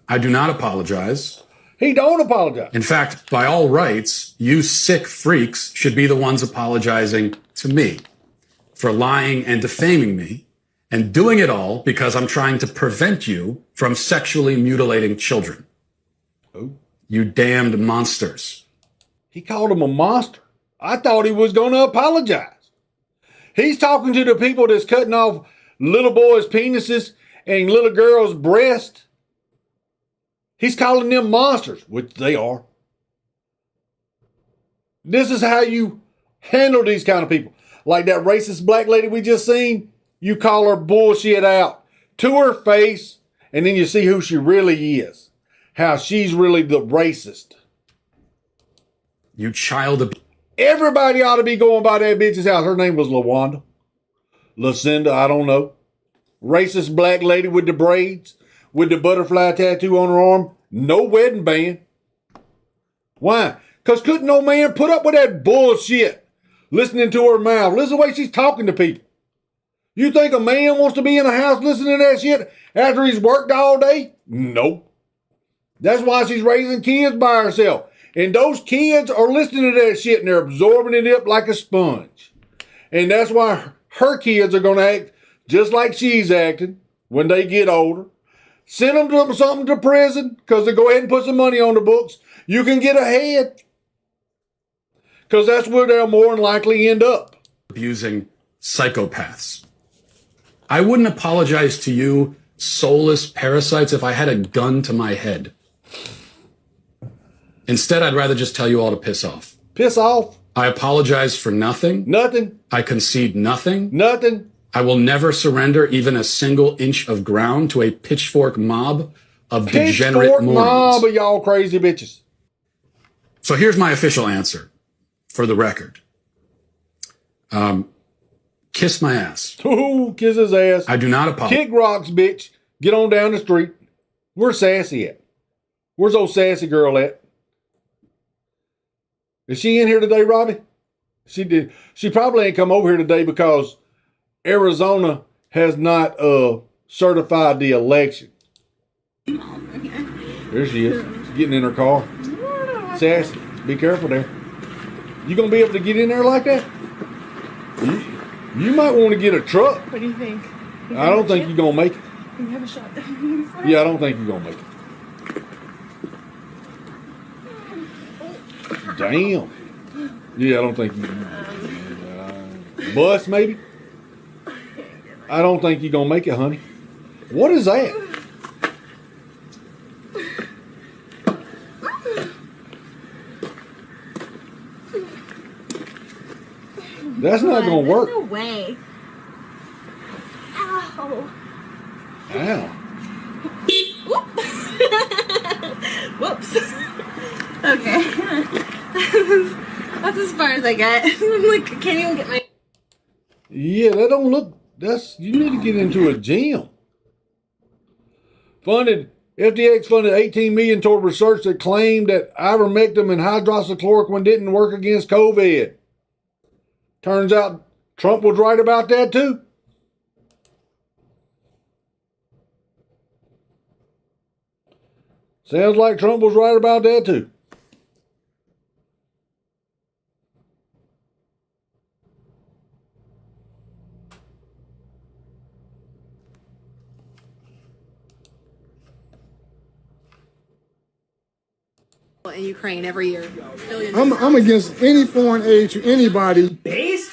I do not apologize. He don't apologize. In fact, by all rights, you sick freaks should be the ones apologizing to me for lying and defaming me and doing it all because I'm trying to prevent you from sexually mutilating children. Oh. You damned monsters. He called him a monster. I thought he was going to apologize. He's talking to the people that's cutting off little boys' penises and little girls' breasts. He's calling them monsters, which they are. This is how you handle these kind of people. Like that racist black lady we just seen, you call her bullshit out to her face, and then you see who she really is. How she's really the racist. You child abuse. Everybody ought to be going by that bitch's house. Her name was LaWanda. Lucinda, I don't know. Racist black lady with the braids, with the butterfly tattoo on her arm. No wedding band. Why? Because couldn't no man put up with that bullshit? Listening to her mouth. Listen to the way she's talking to people. You think a man wants to be in a house listening to that shit after he's worked all day? No. That's why she's raising kids by herself. And those kids are listening to that shit and they're absorbing it up like a sponge. And that's why her kids are going to act just like she's acting when they get older. Send them to something to prison because they go ahead and put some money on the books. You can get ahead because that's where they'll more than likely end up. Abusing psychopaths. I wouldn't apologize to you, soulless parasites, if I had a gun to my head. Instead, I'd rather just tell you all to piss off. Piss off? I apologize for nothing. Nothing. I concede nothing. Nothing. I will never surrender even a single inch of ground to a pitchfork mob of degenerate morons. Mob of y'all crazy bitches. So here's my official answer, for the record. Kiss my ass. Ooh, kiss his ass. I do not apologize. Kick rocks, bitch. Get on down the street. Where's Sassy at? Where's old Sassy girl at? Is she in here today, Robbie? She did. She probably ain't come over here today because Arizona has not certified the election. There she is. She's getting in her car. Sassy, be careful there. You gonna be able to get in there like that? You might want to get a truck. What do you think? I don't think you're gonna make it. You have a shot. Yeah, I don't think you're gonna make it. Damn. Yeah, I don't think you. Bus maybe. I don't think you're gonna make it, honey. What is that? That's not gonna work. No way. Ow. Ow. Whoops. Okay. That's as far as I get. I'm like, I can't even get my. Yeah, that don't look. You need to get into a gym. FTX funded $18 million toward research that claimed that ivermectin and hydroxychloroquine didn't work against COVID. Turns out Trump was right about that too. Sounds like Trump was right about that too. In Ukraine every year. I'm against any foreign aid to anybody. Based?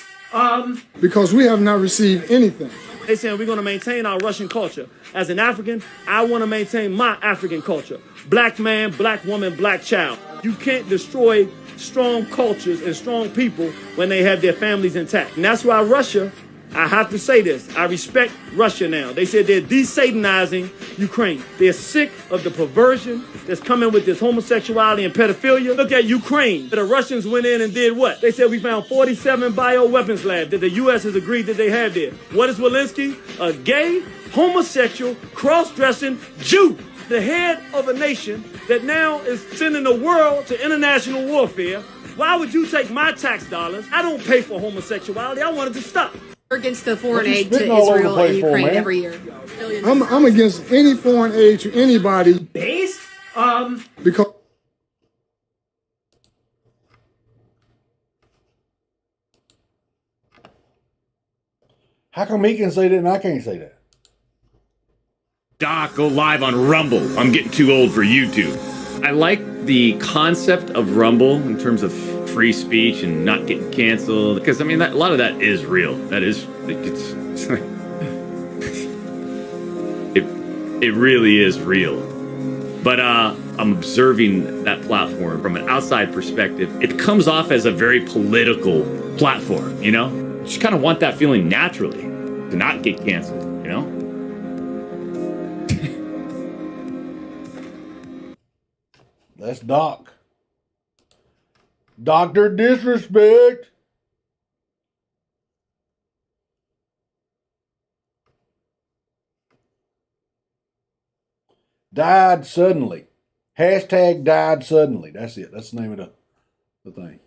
Because we have not received anything. They saying we're going to maintain our Russian culture. As an African, I want to maintain my African culture. Black man, black woman, black child. You can't destroy strong cultures and strong people when they have their families intact. And that's why Russia, I have to say this, I respect Russia now. They said they're de-Satanizing Ukraine. They're sick of the perversion that's coming with this homosexuality and pedophilia. Look at Ukraine. The Russians went in and did what? They said we found 47 bioweapons labs that the U.S. has agreed that they have there. What is Zelensky? A gay, homosexual, cross-dressing Jew. The head of a nation that now is sending the world to international warfare. Why would you take my tax dollars? I don't pay for homosexuality. I want it to stop. Against the foreign aid to Israel and Ukraine every year. I'm against any foreign aid to anybody. Based? Because how come he can say that and I can't say that? Doc, go live on Rumble. I'm getting too old for YouTube. I like the concept of Rumble in terms of free speech and not getting canceled, because I mean a lot of that is real. That is, it really is real. But I'm observing that platform from an outside perspective. It comes off as a very political platform, you know? You just kind of want that feeling naturally to not get canceled, you know? That's Doc. Dr. Disrespect. Died suddenly. Hashtag died suddenly. That's it. That's the name of the thing.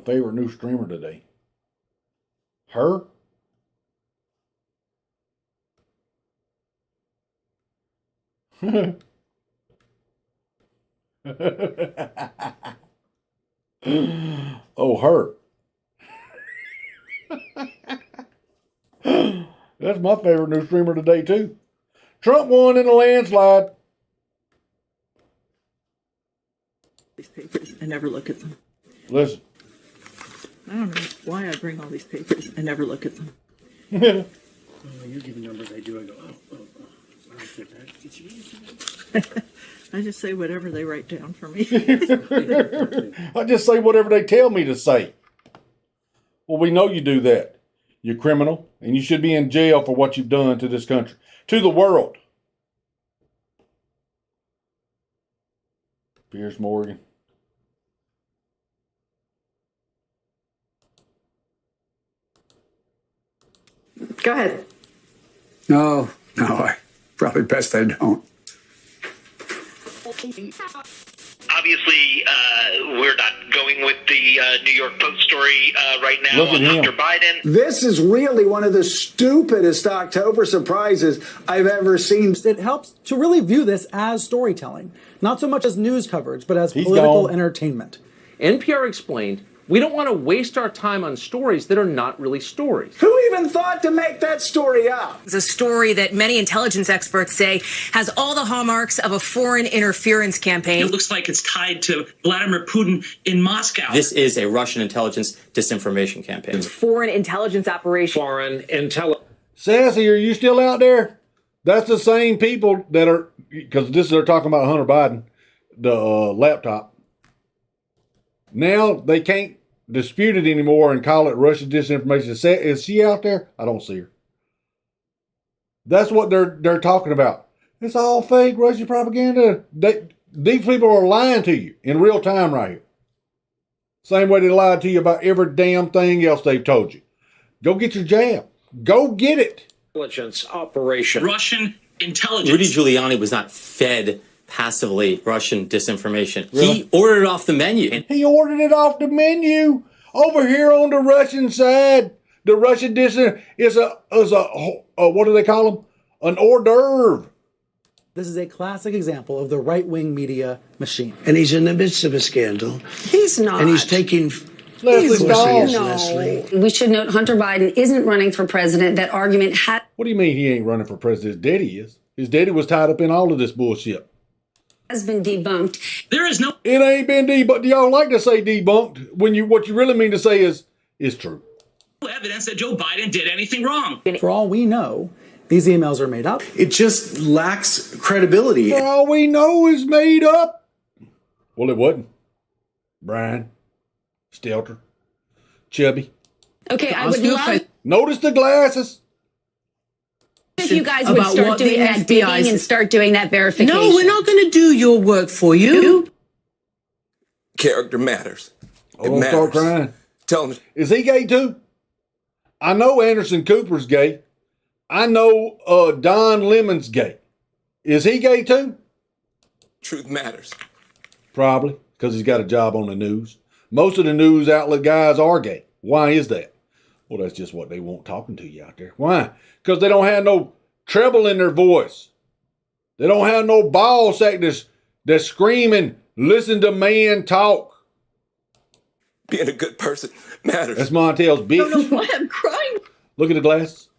favorite new streamer today. Her? Oh, her. That's my favorite new streamer today, too. Trump won in a landslide. These papers, I never look at them. Listen. I don't know why I bring all these papers. I never look at them. Oh, you're giving numbers I do. I go, oh. I said that. Did you I just say whatever they write down for me. I just say whatever they tell me to say. Well, we know you do that. You're criminal, and you should be in jail for what you've done to this country, to the world. Piers Morgan. Go ahead. No, probably best I don't. Obviously, we're not going with the New York Post story right now on Hunter Biden. This is really one of the stupidest October surprises I've ever seen. It helps to really view this as storytelling, not so much as news coverage, but as political entertainment. NPR explained, we don't want to waste our time on stories that are not really stories. Who even thought to make that story up? It's a story that many intelligence experts say has all the hallmarks of a foreign interference campaign. It looks like it's tied to Vladimir Putin in Moscow. This is a Russian intelligence disinformation campaign. It's foreign intelligence operation. Foreign intelligence. Sassy, are you still out there? That's the same people that are, because they're talking about Hunter Biden, the laptop. Now they can't dispute it anymore and call it Russian disinformation. Is she out there? I don't see her. That's what they're talking about. It's all fake Russian propaganda. These people are lying to you in real time right here. Same way they lied to you about every damn thing else they've told you. Go get your jab. Go get it. Intelligence operation. Russian intelligence. Rudy Giuliani was not fed passively Russian disinformation. Really? He ordered it off the menu. He ordered it off the menu. Over here on the Russian side, the Russian disinformation is a what do they call them? An hors d'oeuvre. This is a classic example of the right-wing media machine. And he's in the midst of a scandal. He's not. And he's taking... No. We should note Hunter Biden isn't running for president. That argument had... What do you mean he ain't running for president? His daddy is. His daddy was tied up in all of this bullshit. Has been debunked. There is no... It ain't been debunked. Y'all like to say debunked when what you really mean to say is true. Evidence that Joe Biden did anything wrong. For all we know, these emails are made up. It just lacks credibility. For all we know is made up. Well, it wasn't. Brian, Stelter, Chubby. Okay, I would love... Notice the glasses. If you guys would start doing that digging and start doing that verification. No, we're not going to do your work for you. Character matters. Oh, don't start crying. Tell him. Is he gay too? I know Anderson Cooper's gay. I know Don Lemon's gay. Is he gay too? Truth matters. Probably, because he's got a job on the news. Most of the news outlet guys are gay. Why is that? Well, that's just what they want talking to you out there. Why? Because they don't have no treble in their voice. They don't have no ball sack that's screaming, listen to man talk. Being a good person matters. That's Montel's bitch. I don't know why I'm crying. Look at the glasses.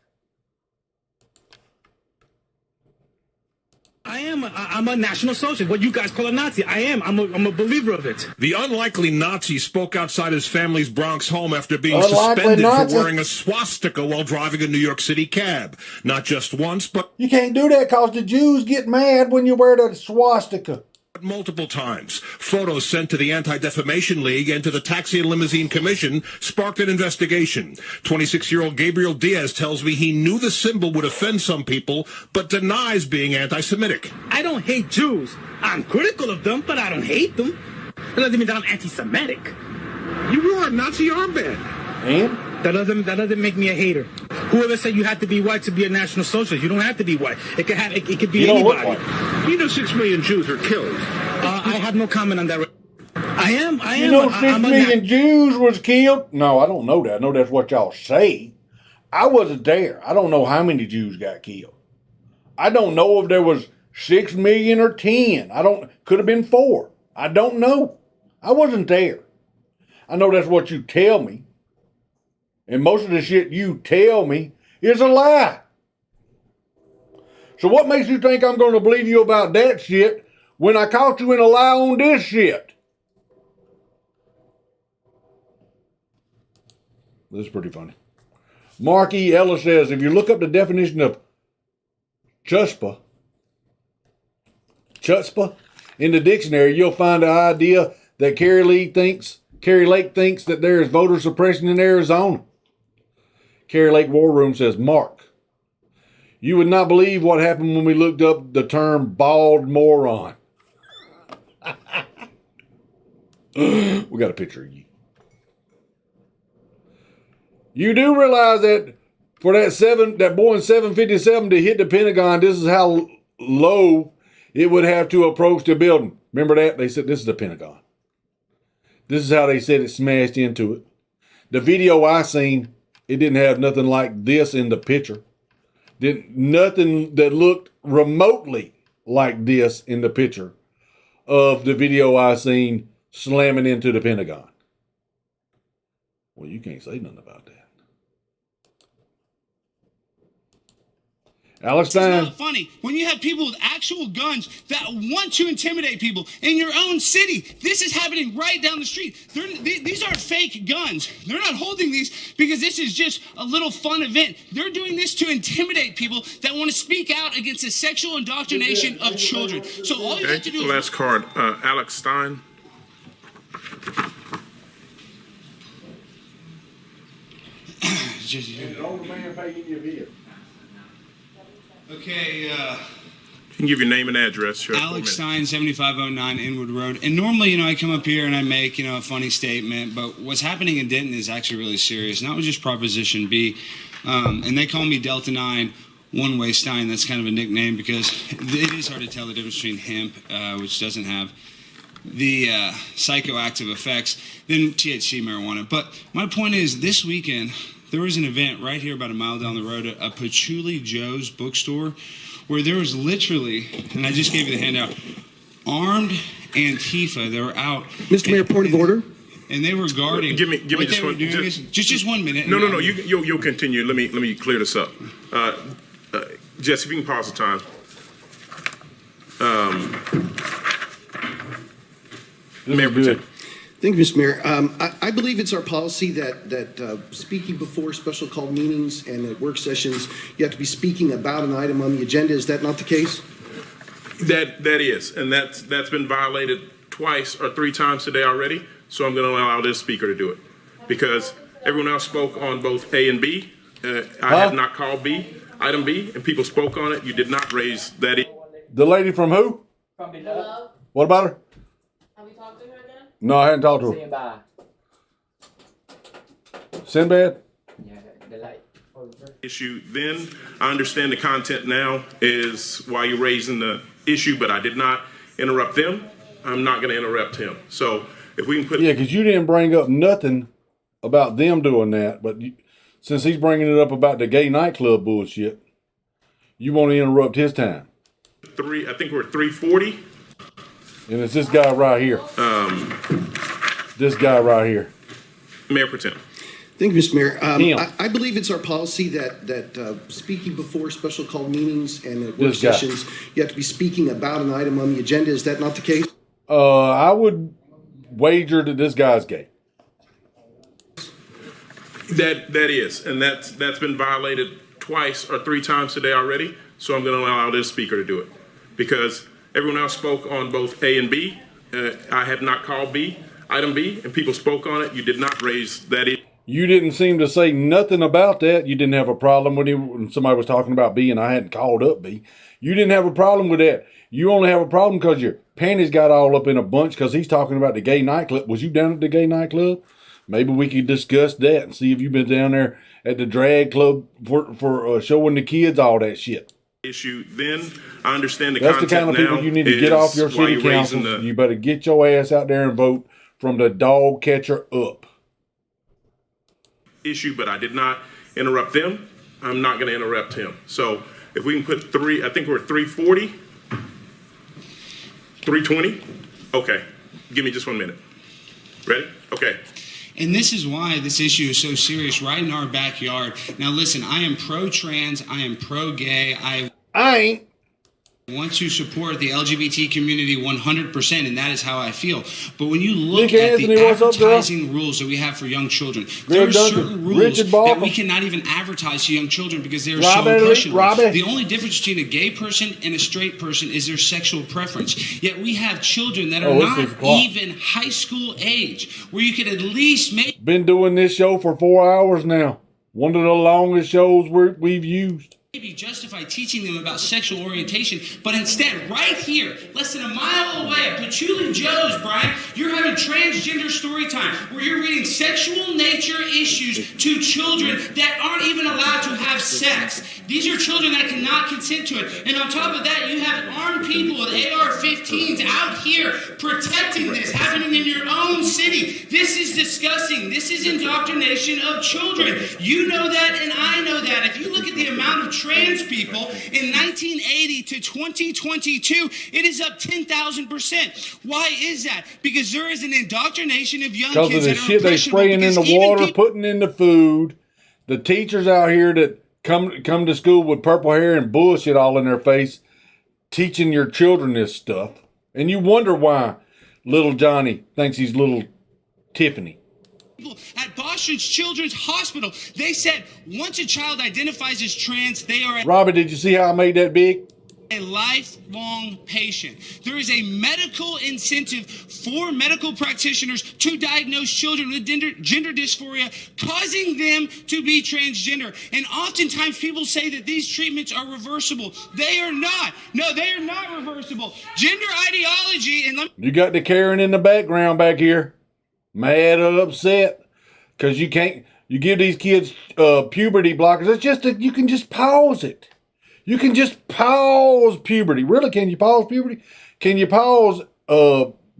I'm a National Socialist, what you guys call a Nazi. I am. I'm a believer of it. The unlikely Nazi spoke outside his family's Bronx home after being suspended for wearing a swastika while driving a New York City cab. Not just once, but... You can't do that because the Jews get mad when you wear the swastika. Multiple times. Photos sent to the Anti-Defamation League and to the Taxi and Limousine Commission sparked an investigation. 26-year-old Gabriel Diaz tells me he knew the symbol would offend some people, but denies being anti-Semitic. I don't hate Jews. I'm critical of them, but I don't hate them. That doesn't mean that I'm anti-Semitic. You wore a Nazi armband. And? That doesn't make me a hater. Whoever said you had to be white to be a National Socialist, you don't have to be white. It could be anybody. You know 6 million Jews are killed. I have no comment on that. I am. You know 6 million Jews was killed? No, I don't know that. I know that's what y'all say. I wasn't there. I don't know how many Jews got killed. I don't know if there was 6 million or 10. Could have been 4. I don't know. I wasn't there. I know that's what you tell me. And most of the shit you tell me is a lie. So what makes you think I'm going to believe you about that shit when I caught you in a lie on this shit? This is pretty funny. Mark E. Ellis says, if you look up the definition of chutzpah in the dictionary, you'll find the idea that Carrie Lake thinks that there is voter suppression in Arizona. Carrie Lake War Room says, Mark, you would not believe what happened when we looked up the term bald moron. We got a picture of you. You do realize that for that Boeing 757 to hit the Pentagon, this is how low it would have to approach the building. Remember that? They said this is the Pentagon. This is how they said it smashed into it. The video I seen, it didn't have nothing like this in the picture. Nothing that looked remotely like this in the picture of the video I seen slamming into the Pentagon. Well, you can't say nothing about that. Alex Stein. It's not funny when you have people with actual guns that want to intimidate people in your own city. This is happening right down the street. These aren't fake guns. They're not holding these because this is just a little fun event. They're doing this to intimidate people that want to speak out against the sexual indoctrination of children. So all you have to do is... Last card, Alex Stein. An older man paying you a bill. Okay, You can give your name and address. Sure, Alex Stein, 7509 Inwood Road. And normally, I come up here and I make, a funny statement, but what's happening in Denton is actually really serious. Not just Proposition B, and they call me Delta 9 One-Way Stein. That's kind of a nickname because it is hard to tell the difference between hemp, which doesn't have the psychoactive effects, than THC marijuana. But my point is, this weekend, there was an event right here about a mile down the road at a Patchouli Joe's bookstore where there was literally, and I just gave you the handout, armed Antifa. They were out. Mr. Mayor, point of order. And they were guarding. Give me just one. Just 1 minute. No. You'll continue. Let me clear this up. Jesse, if you can pause the time. Mayor Pro Tem. Thank you, Mr. Mayor. I believe it's our policy that speaking before special called meetings and at work sessions, you have to be speaking about an item on the agenda. Is that not the case? That is, and that's been violated twice or three times today already. So I'm going to allow this speaker to do it because everyone else spoke on both A and B. I have not called B, item B, and people spoke on it. You did not raise that. The lady from who? From below. What about her? Have you talked to her again? No, I hadn't talked to her. Sinbad? Yeah, the light. Issue then. I understand the content now is why you're raising the issue, but I did not interrupt them. I'm not going to interrupt him. So if we can put... Yeah, because you didn't bring up nothing about them doing that, but since he's bringing it up about the gay nightclub bullshit, you want to interrupt his time. I think we're at 3:40. And it's this guy right here. This guy right here. Mayor Pro Tem. Thank you, Mr. Mayor. I believe it's our policy that speaking before special called meetings and at work sessions, you have to be speaking about an item on the agenda. Is that not the case? I would wager that this guy's gay. That is, and that's been violated twice or three times today already. So I'm going to allow this speaker to do it because everyone else spoke on both A and B. I have not called B, item B, and people spoke on it. You did not raise that. You didn't seem to say nothing about that. You didn't have a problem when somebody was talking about B and I hadn't called up B. You didn't have a problem with that. You only have a problem because your panties got all up in a bunch because he's talking about the gay nightclub. Was you down at the gay nightclub? Maybe we could discuss that and see if you've been down there at the drag club for showing the kids all that shit. Issue then. I understand the That's content the kind of people you need to get off your city council. You better get your ass out there and vote from the dog catcher up. Issue, but I did not interrupt them. I'm not going to interrupt him. So if we can put I think we're 340, 320. Okay, give me just 1 minute. Ready? Okay. And this is why this issue is so serious right in our backyard. Now listen, I am pro-trans, I am pro-gay, I ain't. Want to support the LGBT community 100%, and that is how I feel. But when you look at the advertising rules that we have for young children, there are certain rules that we cannot even advertise to young children because they are so impressionable. The only difference between a gay person and a straight person is their sexual preference. Yet we have children that are not even high school age, where you could at least make... Been doing this show for 4 hours now. One of the longest shows we've used. Maybe justify teaching them about sexual orientation, but instead, right here, less than a mile away at Patchouli Joe's, Brian, you're having transgender story time, where you're reading sexual nature issues to children that aren't even allowed to have sex. These are children that cannot consent to it. And on top of that, you have armed people with AR-15s out here protecting this, happening in your own city. This is disgusting. This is indoctrination of children. You know that, and I know that. If you look at the amount of trans people in 1980 to 2022, it is up 10,000%. Why is that? Because there is an indoctrination of young kids. Because of the shit they spraying in the water, putting in the food. The teachers out here that come to school with purple hair and bullshit all in their face, teaching your children this stuff. And you wonder why little Johnny thinks he's little Tiffany. At Boston's Children's Hospital, they said once a child identifies as trans, they are Robbie, did you see how I made that big? A lifelong patient. There is a medical incentive for medical practitioners to diagnose children with gender dysphoria, causing them to be transgender. And oftentimes people say that these treatments are reversible. They are not. No, they are not reversible. Gender ideology and you got the Karen in the background back here, mad or upset because you give these kids puberty blockers. It's just that you can just pause it. You can just pause puberty. Really, can you pause puberty? Can you pause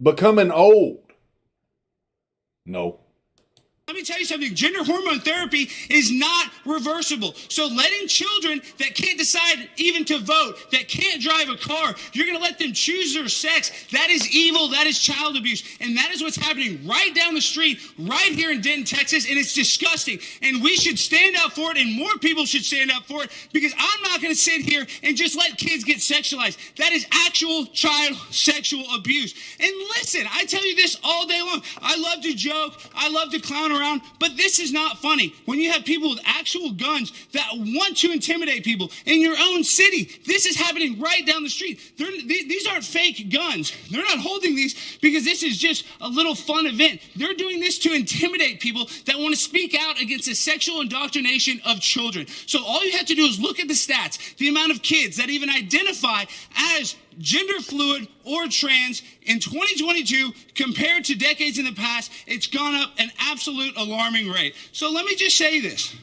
becoming old? No. Let me tell you something. Gender hormone therapy is not reversible. So letting children that can't decide even to vote, that can't drive a car, you're going to let them choose their sex. That is evil. That is child abuse. And that is what's happening right down the street, right here in Denton, Texas. And it's disgusting. And we should stand up for it, and more people should stand up for it, because I'm not going to sit here and just let kids get sexualized. That is actual child sexual abuse. And listen, I tell you this all day long. I love to joke. I love to clown around, but this is not funny. When you have people with actual guns that want to intimidate people in your own city, this is happening right down the street. These aren't fake guns. They're not holding these because this is just a little fun event. They're doing this to intimidate people that want to speak out against the sexual indoctrination of children. So all you have to do is look at the stats, the amount of kids that even identify as gender fluid or trans in 2022 compared to decades in the past. It's gone up an absolute alarming rate. So let me just say this.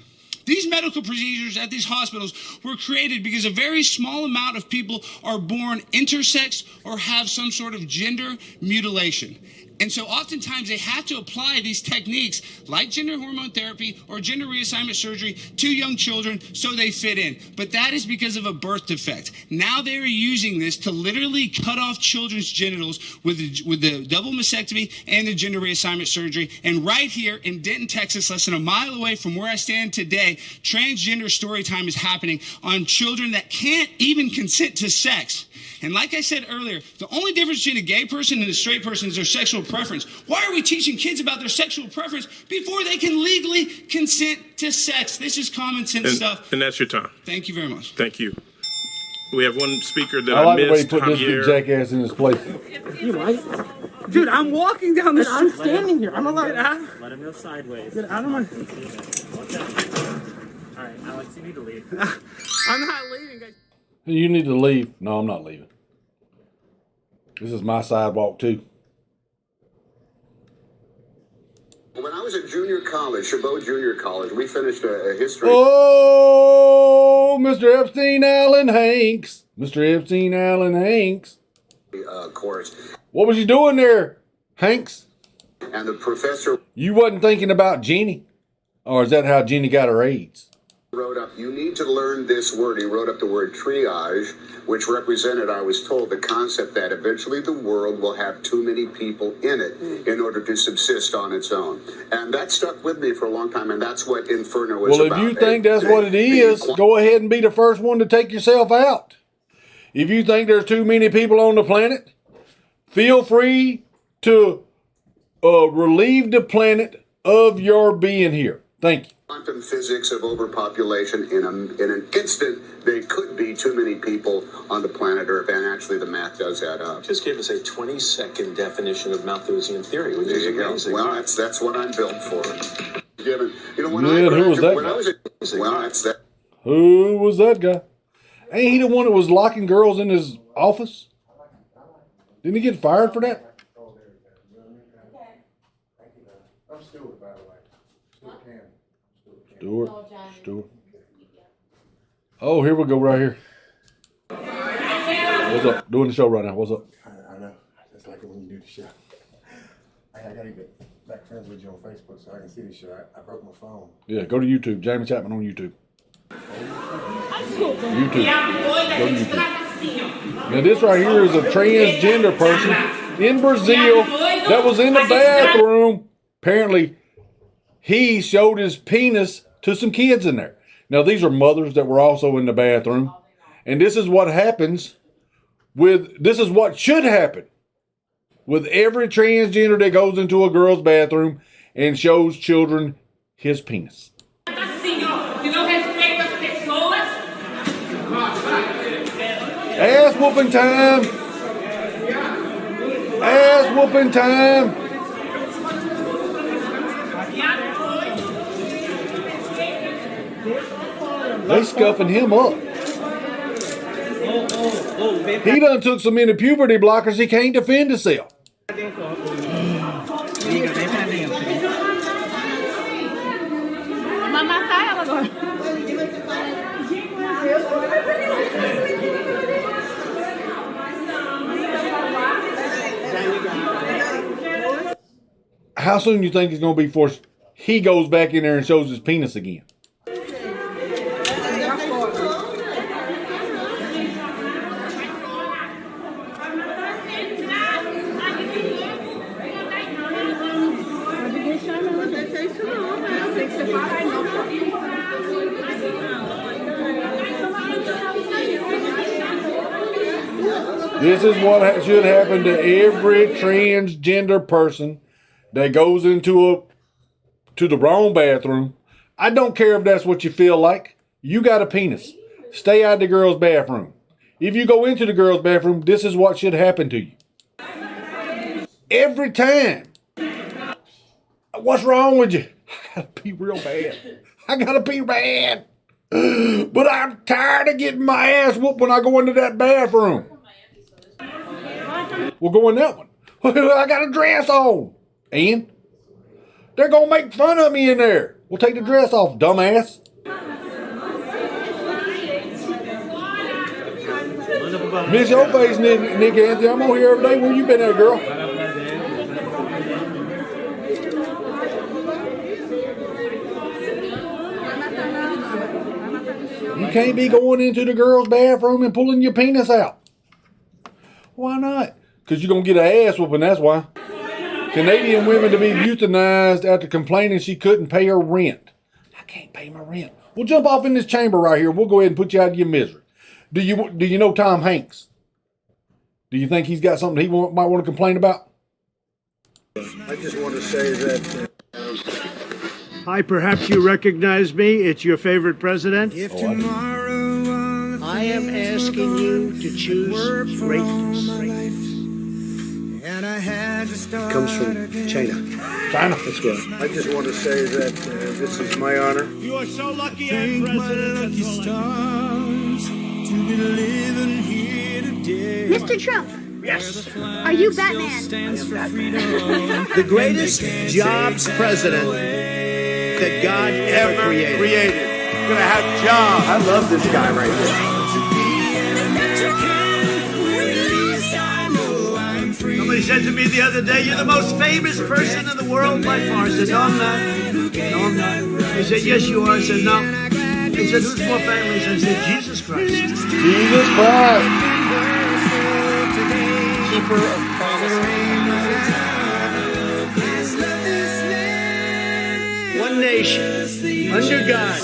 These medical procedures at these hospitals were created because a very small amount of people are born intersex or have some sort of gender mutilation. And so oftentimes they have to apply these techniques like gender hormone therapy or gender reassignment surgery to young children so they fit in. But that is because of a birth defect. Now they are using this to literally cut off children's genitals with the double mastectomy and the gender reassignment surgery. And right here in Denton, Texas, less than a mile away from where I stand today, transgender story time is happening on children that can't even consent to sex. And like I said earlier, the only difference between a gay person and a straight person is their sexual preference. Why are we teaching kids about their sexual preference before they can legally consent to sex? This is common sense stuff. And that's your time. Thank you very much. Thank you. We have one speaker that I like the way he missed. put this big jackass in his place. You might. Dude, I'm walking down the street. I'm standing here. I'm allowed. Let him go sideways. Get out of my... All right, Alex, you need to leave. I'm not leaving, guys. You need to leave. No, I'm not leaving. This is my sidewalk too. When I was at junior college, Chabot Junior College, we finished a history. Oh, Mr. Epstein Allen Hanks. Mr. Epstein Allen Hanks. Course. What was you doing there, Hanks? And the professor You wasn't thinking about Jenny? Or is that how Jenny got her AIDS? wrote up, you need to learn this word. He wrote up the word triage, which represented, I was told, the concept that eventually the world will have too many people in it in order to subsist on its own. And that stuck with me for a long time, and that's what Inferno is Well, about. if you think that's what it is, go ahead and be the first one to take yourself out. If you think there's too many people on the planet, feel free to relieve the planet of your being here. Thank you. Quantum physics of overpopulation, in an instant, there could be too many people on the planet Earth, and actually the math does add up. Just gave us a 20-second definition of Malthusian theory, which is amazing. Well, that's what I'm built for. Given, you know, when Who was that guy? Who was that guy? Ain't he the one that was locking girls in his office? Didn't he get fired for that? I'm Stuart, by the way. Stuart Cam. Stuart. Oh, here we go right here. What's up? Doing the show right now. What's up? I know. It's like when you do the show. I gotta get back friends with you on Facebook so I can see the show. I broke my phone. Yeah, go to YouTube. Jamie Chapman on YouTube. YouTube. Go to YouTube. Now this right here is a transgender person in Brazil that was in the bathroom. Apparently, he showed his penis to some kids in there. Now, these are mothers that were also in the bathroom. And this is what happens this is what should happen with every transgender that goes into a girl's bathroom and shows children his penis. Ass whooping time. Ass whooping time. They scuffing him up. He done took so many puberty blockers he can't defend himself. How soon you think it's going to be before he goes back in there and shows his penis again? This is what should happen to every transgender person that goes to the wrong bathroom. I don't care if that's what you feel like. You got a penis. Stay out of the girl's bathroom. If you go into the girl's bathroom, this is what should happen to you. Every time. What's wrong with you? I gotta pee real bad. I gotta pee bad. But I'm tired of getting my ass whooped when I go into that bathroom. We'll go in that one. I got a dress on. And they're going to make fun of me in there. We'll take the dress off, dumbass. Miss your face, Nick Anthony. I'm on here every day. Where you been at, girl? You can't be going into the girl's bathroom and pulling your penis out. Why not? Because you're going to get an ass whooping, that's why. Canadian women to be euthanized after complaining she couldn't pay her rent. I can't pay my rent. We'll jump off in this chamber right here. We'll go ahead and put you out of your misery. Do you know Tom Hanks? Do you think he's got something he might want to complain about? I just want to say that... Hi, perhaps you recognize me. It's your favorite president. If tomorrow I am asking you to choose greatness. It comes from China. China. That's good. I just want to say that this is my honor. You are so lucky, as president. Mr. Trump. Yes. Are you Batman? The greatest jobs president that God ever created. We're gonna have jobs. I love this guy right here. Somebody said to me the other day, "You're the most famous person in the world by far." I said, "No, I'm not. No, I'm not." He said, "Yes, you are." I said, "No." He said, "Who's more famous?" I said, "Jesus Christ." Jesus Christ. Keeper of promises. One nation, under God.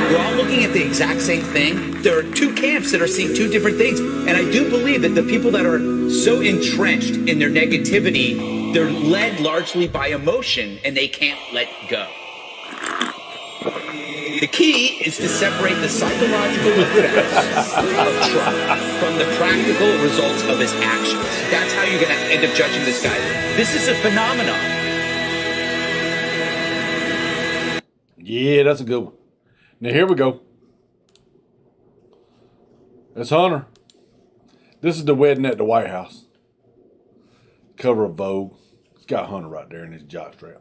We're all looking at the exact same thing. There are two camps that are seeing two different things. And I do believe that the people that are so entrenched in their negativity, they're led largely by emotion and they can't let go. The key is to separate the psychological effects of Trump from the practical results of his actions. That's how you're going to end up judging this guy. This is a phenomenon. Yeah, that's a good one. Now, here we go. That's Hunter. This is the wedding at the White House. Cover of Vogue. It's got Hunter right there in his jockstrap.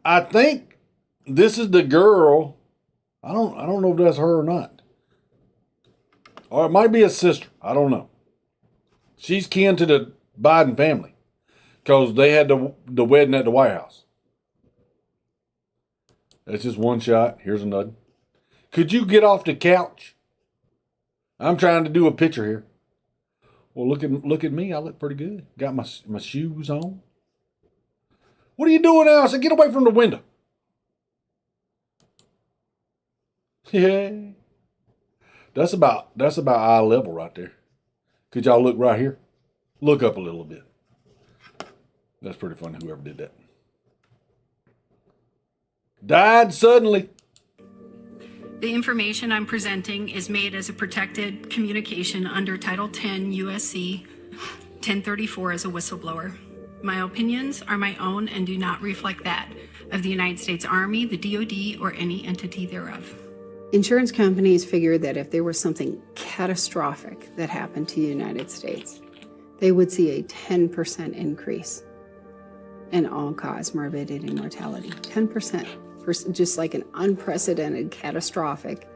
I think this is the girl. I don't know if that's her or not. Or it might be a sister. I don't know. She's kin to the Biden family. Because they had the wedding at the White House. That's just one shot. Here's another. Could you get off the couch? I'm trying to do a picture here. Well, look at me. I look pretty good. Got my shoes on. What are you doing now? I said, get away from the window. Yeah. That's about eye level right there. Could y'all look right here? Look up a little bit. That's pretty funny, whoever did that. Died suddenly. The information I'm presenting is made as a protected communication under Title 10 USC 1034 as a whistleblower. My opinions are my own and do not reflect that of the United States Army, the DoD, or any entity thereof. Insurance companies figured that if there was something catastrophic that happened to the United States, they would see a 10% increase in all-cause morbidity and mortality. 10%. For just like an unprecedented, catastrophic,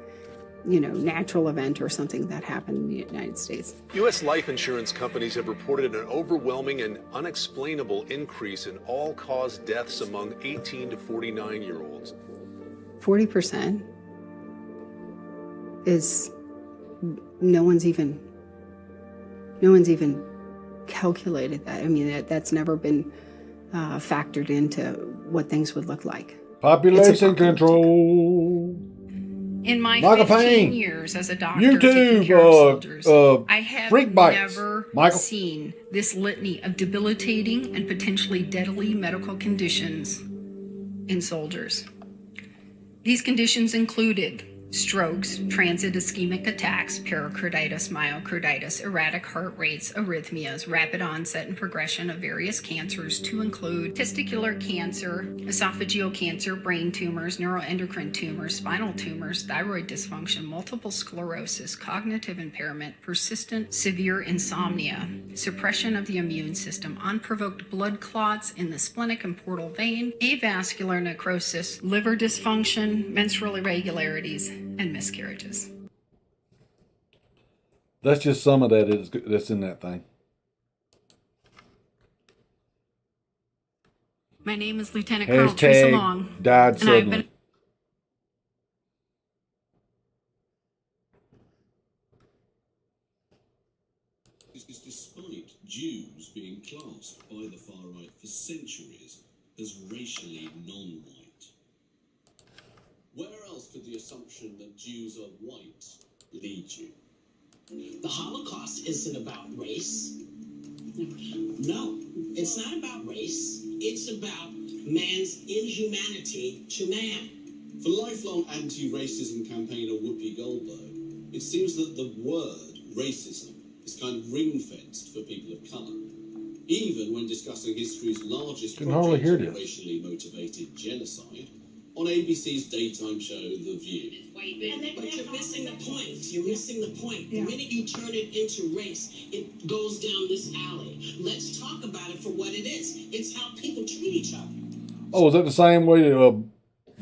natural event or something that happened in the United States. U.S. life insurance companies have reported an overwhelming and unexplainable increase in all-cause deaths among 18 to 49-year-olds. 40% is no one's even calculated that. I mean, that's never been factored into what things would look like. Population control. In my Michael 15 Payne. years as a doctor YouTube, taking care of soldiers, I have freak bites. never Michael. seen this litany of debilitating and potentially deadly medical conditions in soldiers. These conditions included strokes, transient ischemic attacks, pericarditis, myocarditis, erratic heart rates, arrhythmias, rapid onset and progression of various cancers to include testicular cancer, esophageal cancer, brain tumors, neuroendocrine tumors, spinal tumors, thyroid dysfunction, multiple sclerosis, cognitive impairment, persistent severe insomnia, suppression of the immune system, unprovoked blood clots in the splenic and portal vein, avascular necrosis, liver dysfunction, menstrual irregularities, and miscarriages. That's just some of that's in that thing. My name is Lieutenant Colonel Teresa Long. Died suddenly. Despite Jews being classed by the far right for centuries as racially non-white. Where else could the assumption that Jews are white lead you? The Holocaust isn't about race. No, it's not about race. It's about man's inhumanity to man. For lifelong anti-racism campaigner Whoopi Goldberg, it seems that the word racism is kind of ring-fenced for people of colour. Even when discussing history's largest project of racially motivated genocide, on ABC's daytime show, The View. But you're missing the point. You're missing the point. The minute you turn it into race, it goes down this alley. Let's talk about it for what it is. It's how people treat each other. Oh, is that the same way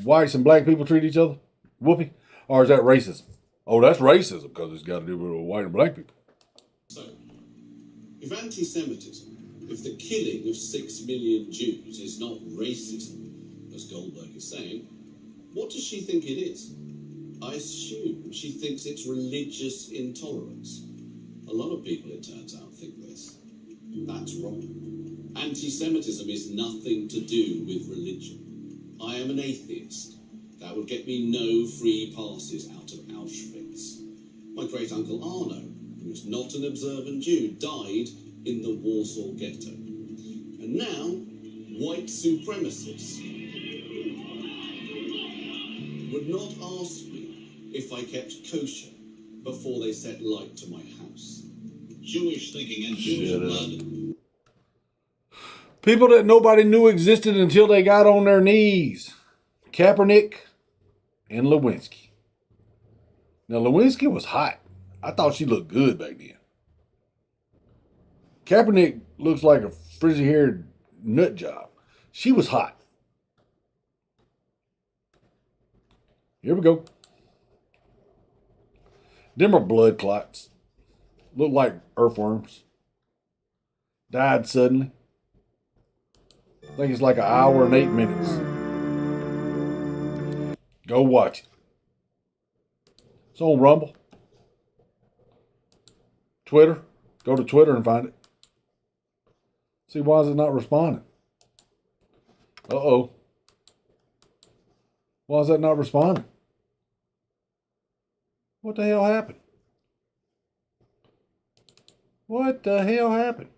whites and black people treat each other? Whoopee? Or is that racism? Oh, that's racism because it's got to do with white and black people. So, if anti-Semitism, if the killing of 6 million Jews is not racism, as Goldberg is saying, what does she think it is? I assume she thinks it's religious intolerance. A lot of people, it turns out, think this. That's wrong. Anti-Semitism is nothing to do with religion. I am an atheist. That would get me no free passes out of Auschwitz. My great-uncle Arno, who was not an observant Jew, died in the Warsaw Ghetto. And now, white supremacists would not ask me if I kept kosher before they set light to my house. Jewish thinking and Jewish blood. People that nobody knew existed until they got on their knees. Kaepernick and Lewinsky. Now, Lewinsky was hot. I thought she looked good back then. Kaepernick looks like a frizzy-haired nut job. She was hot. Here we go. Them are blood clots. Look like earthworms. Died suddenly. I think it's like an hour and 8 minutes. Go watch it. It's on Rumble. Twitter. Go to Twitter and find it. See, why is it not responding? Uh-oh. Why is that not responding? What the hell happened? What the hell happened?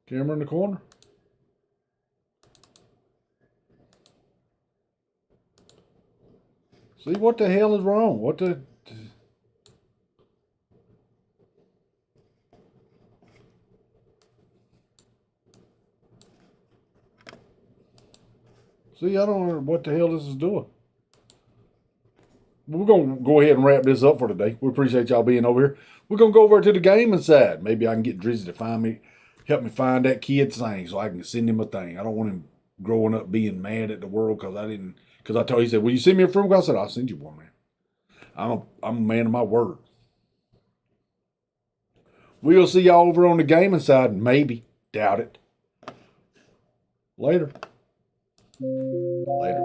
Camera in the corner. See, what the hell is wrong? What the... See, I don't know what the hell this is doing. We're going to go ahead and wrap this up for today. We appreciate y'all being over here. We're going to go over to the gaming side. Maybe I can get Drizzy to help me find that kid's thing so I can send him a thing. I don't want him growing up being mad at the world because I told him, he said, will you send me a friend? I said, I'll send you one, man. I'm a man of my word. We'll see y'all over on the gaming side. Maybe. Doubt it. Later. Later.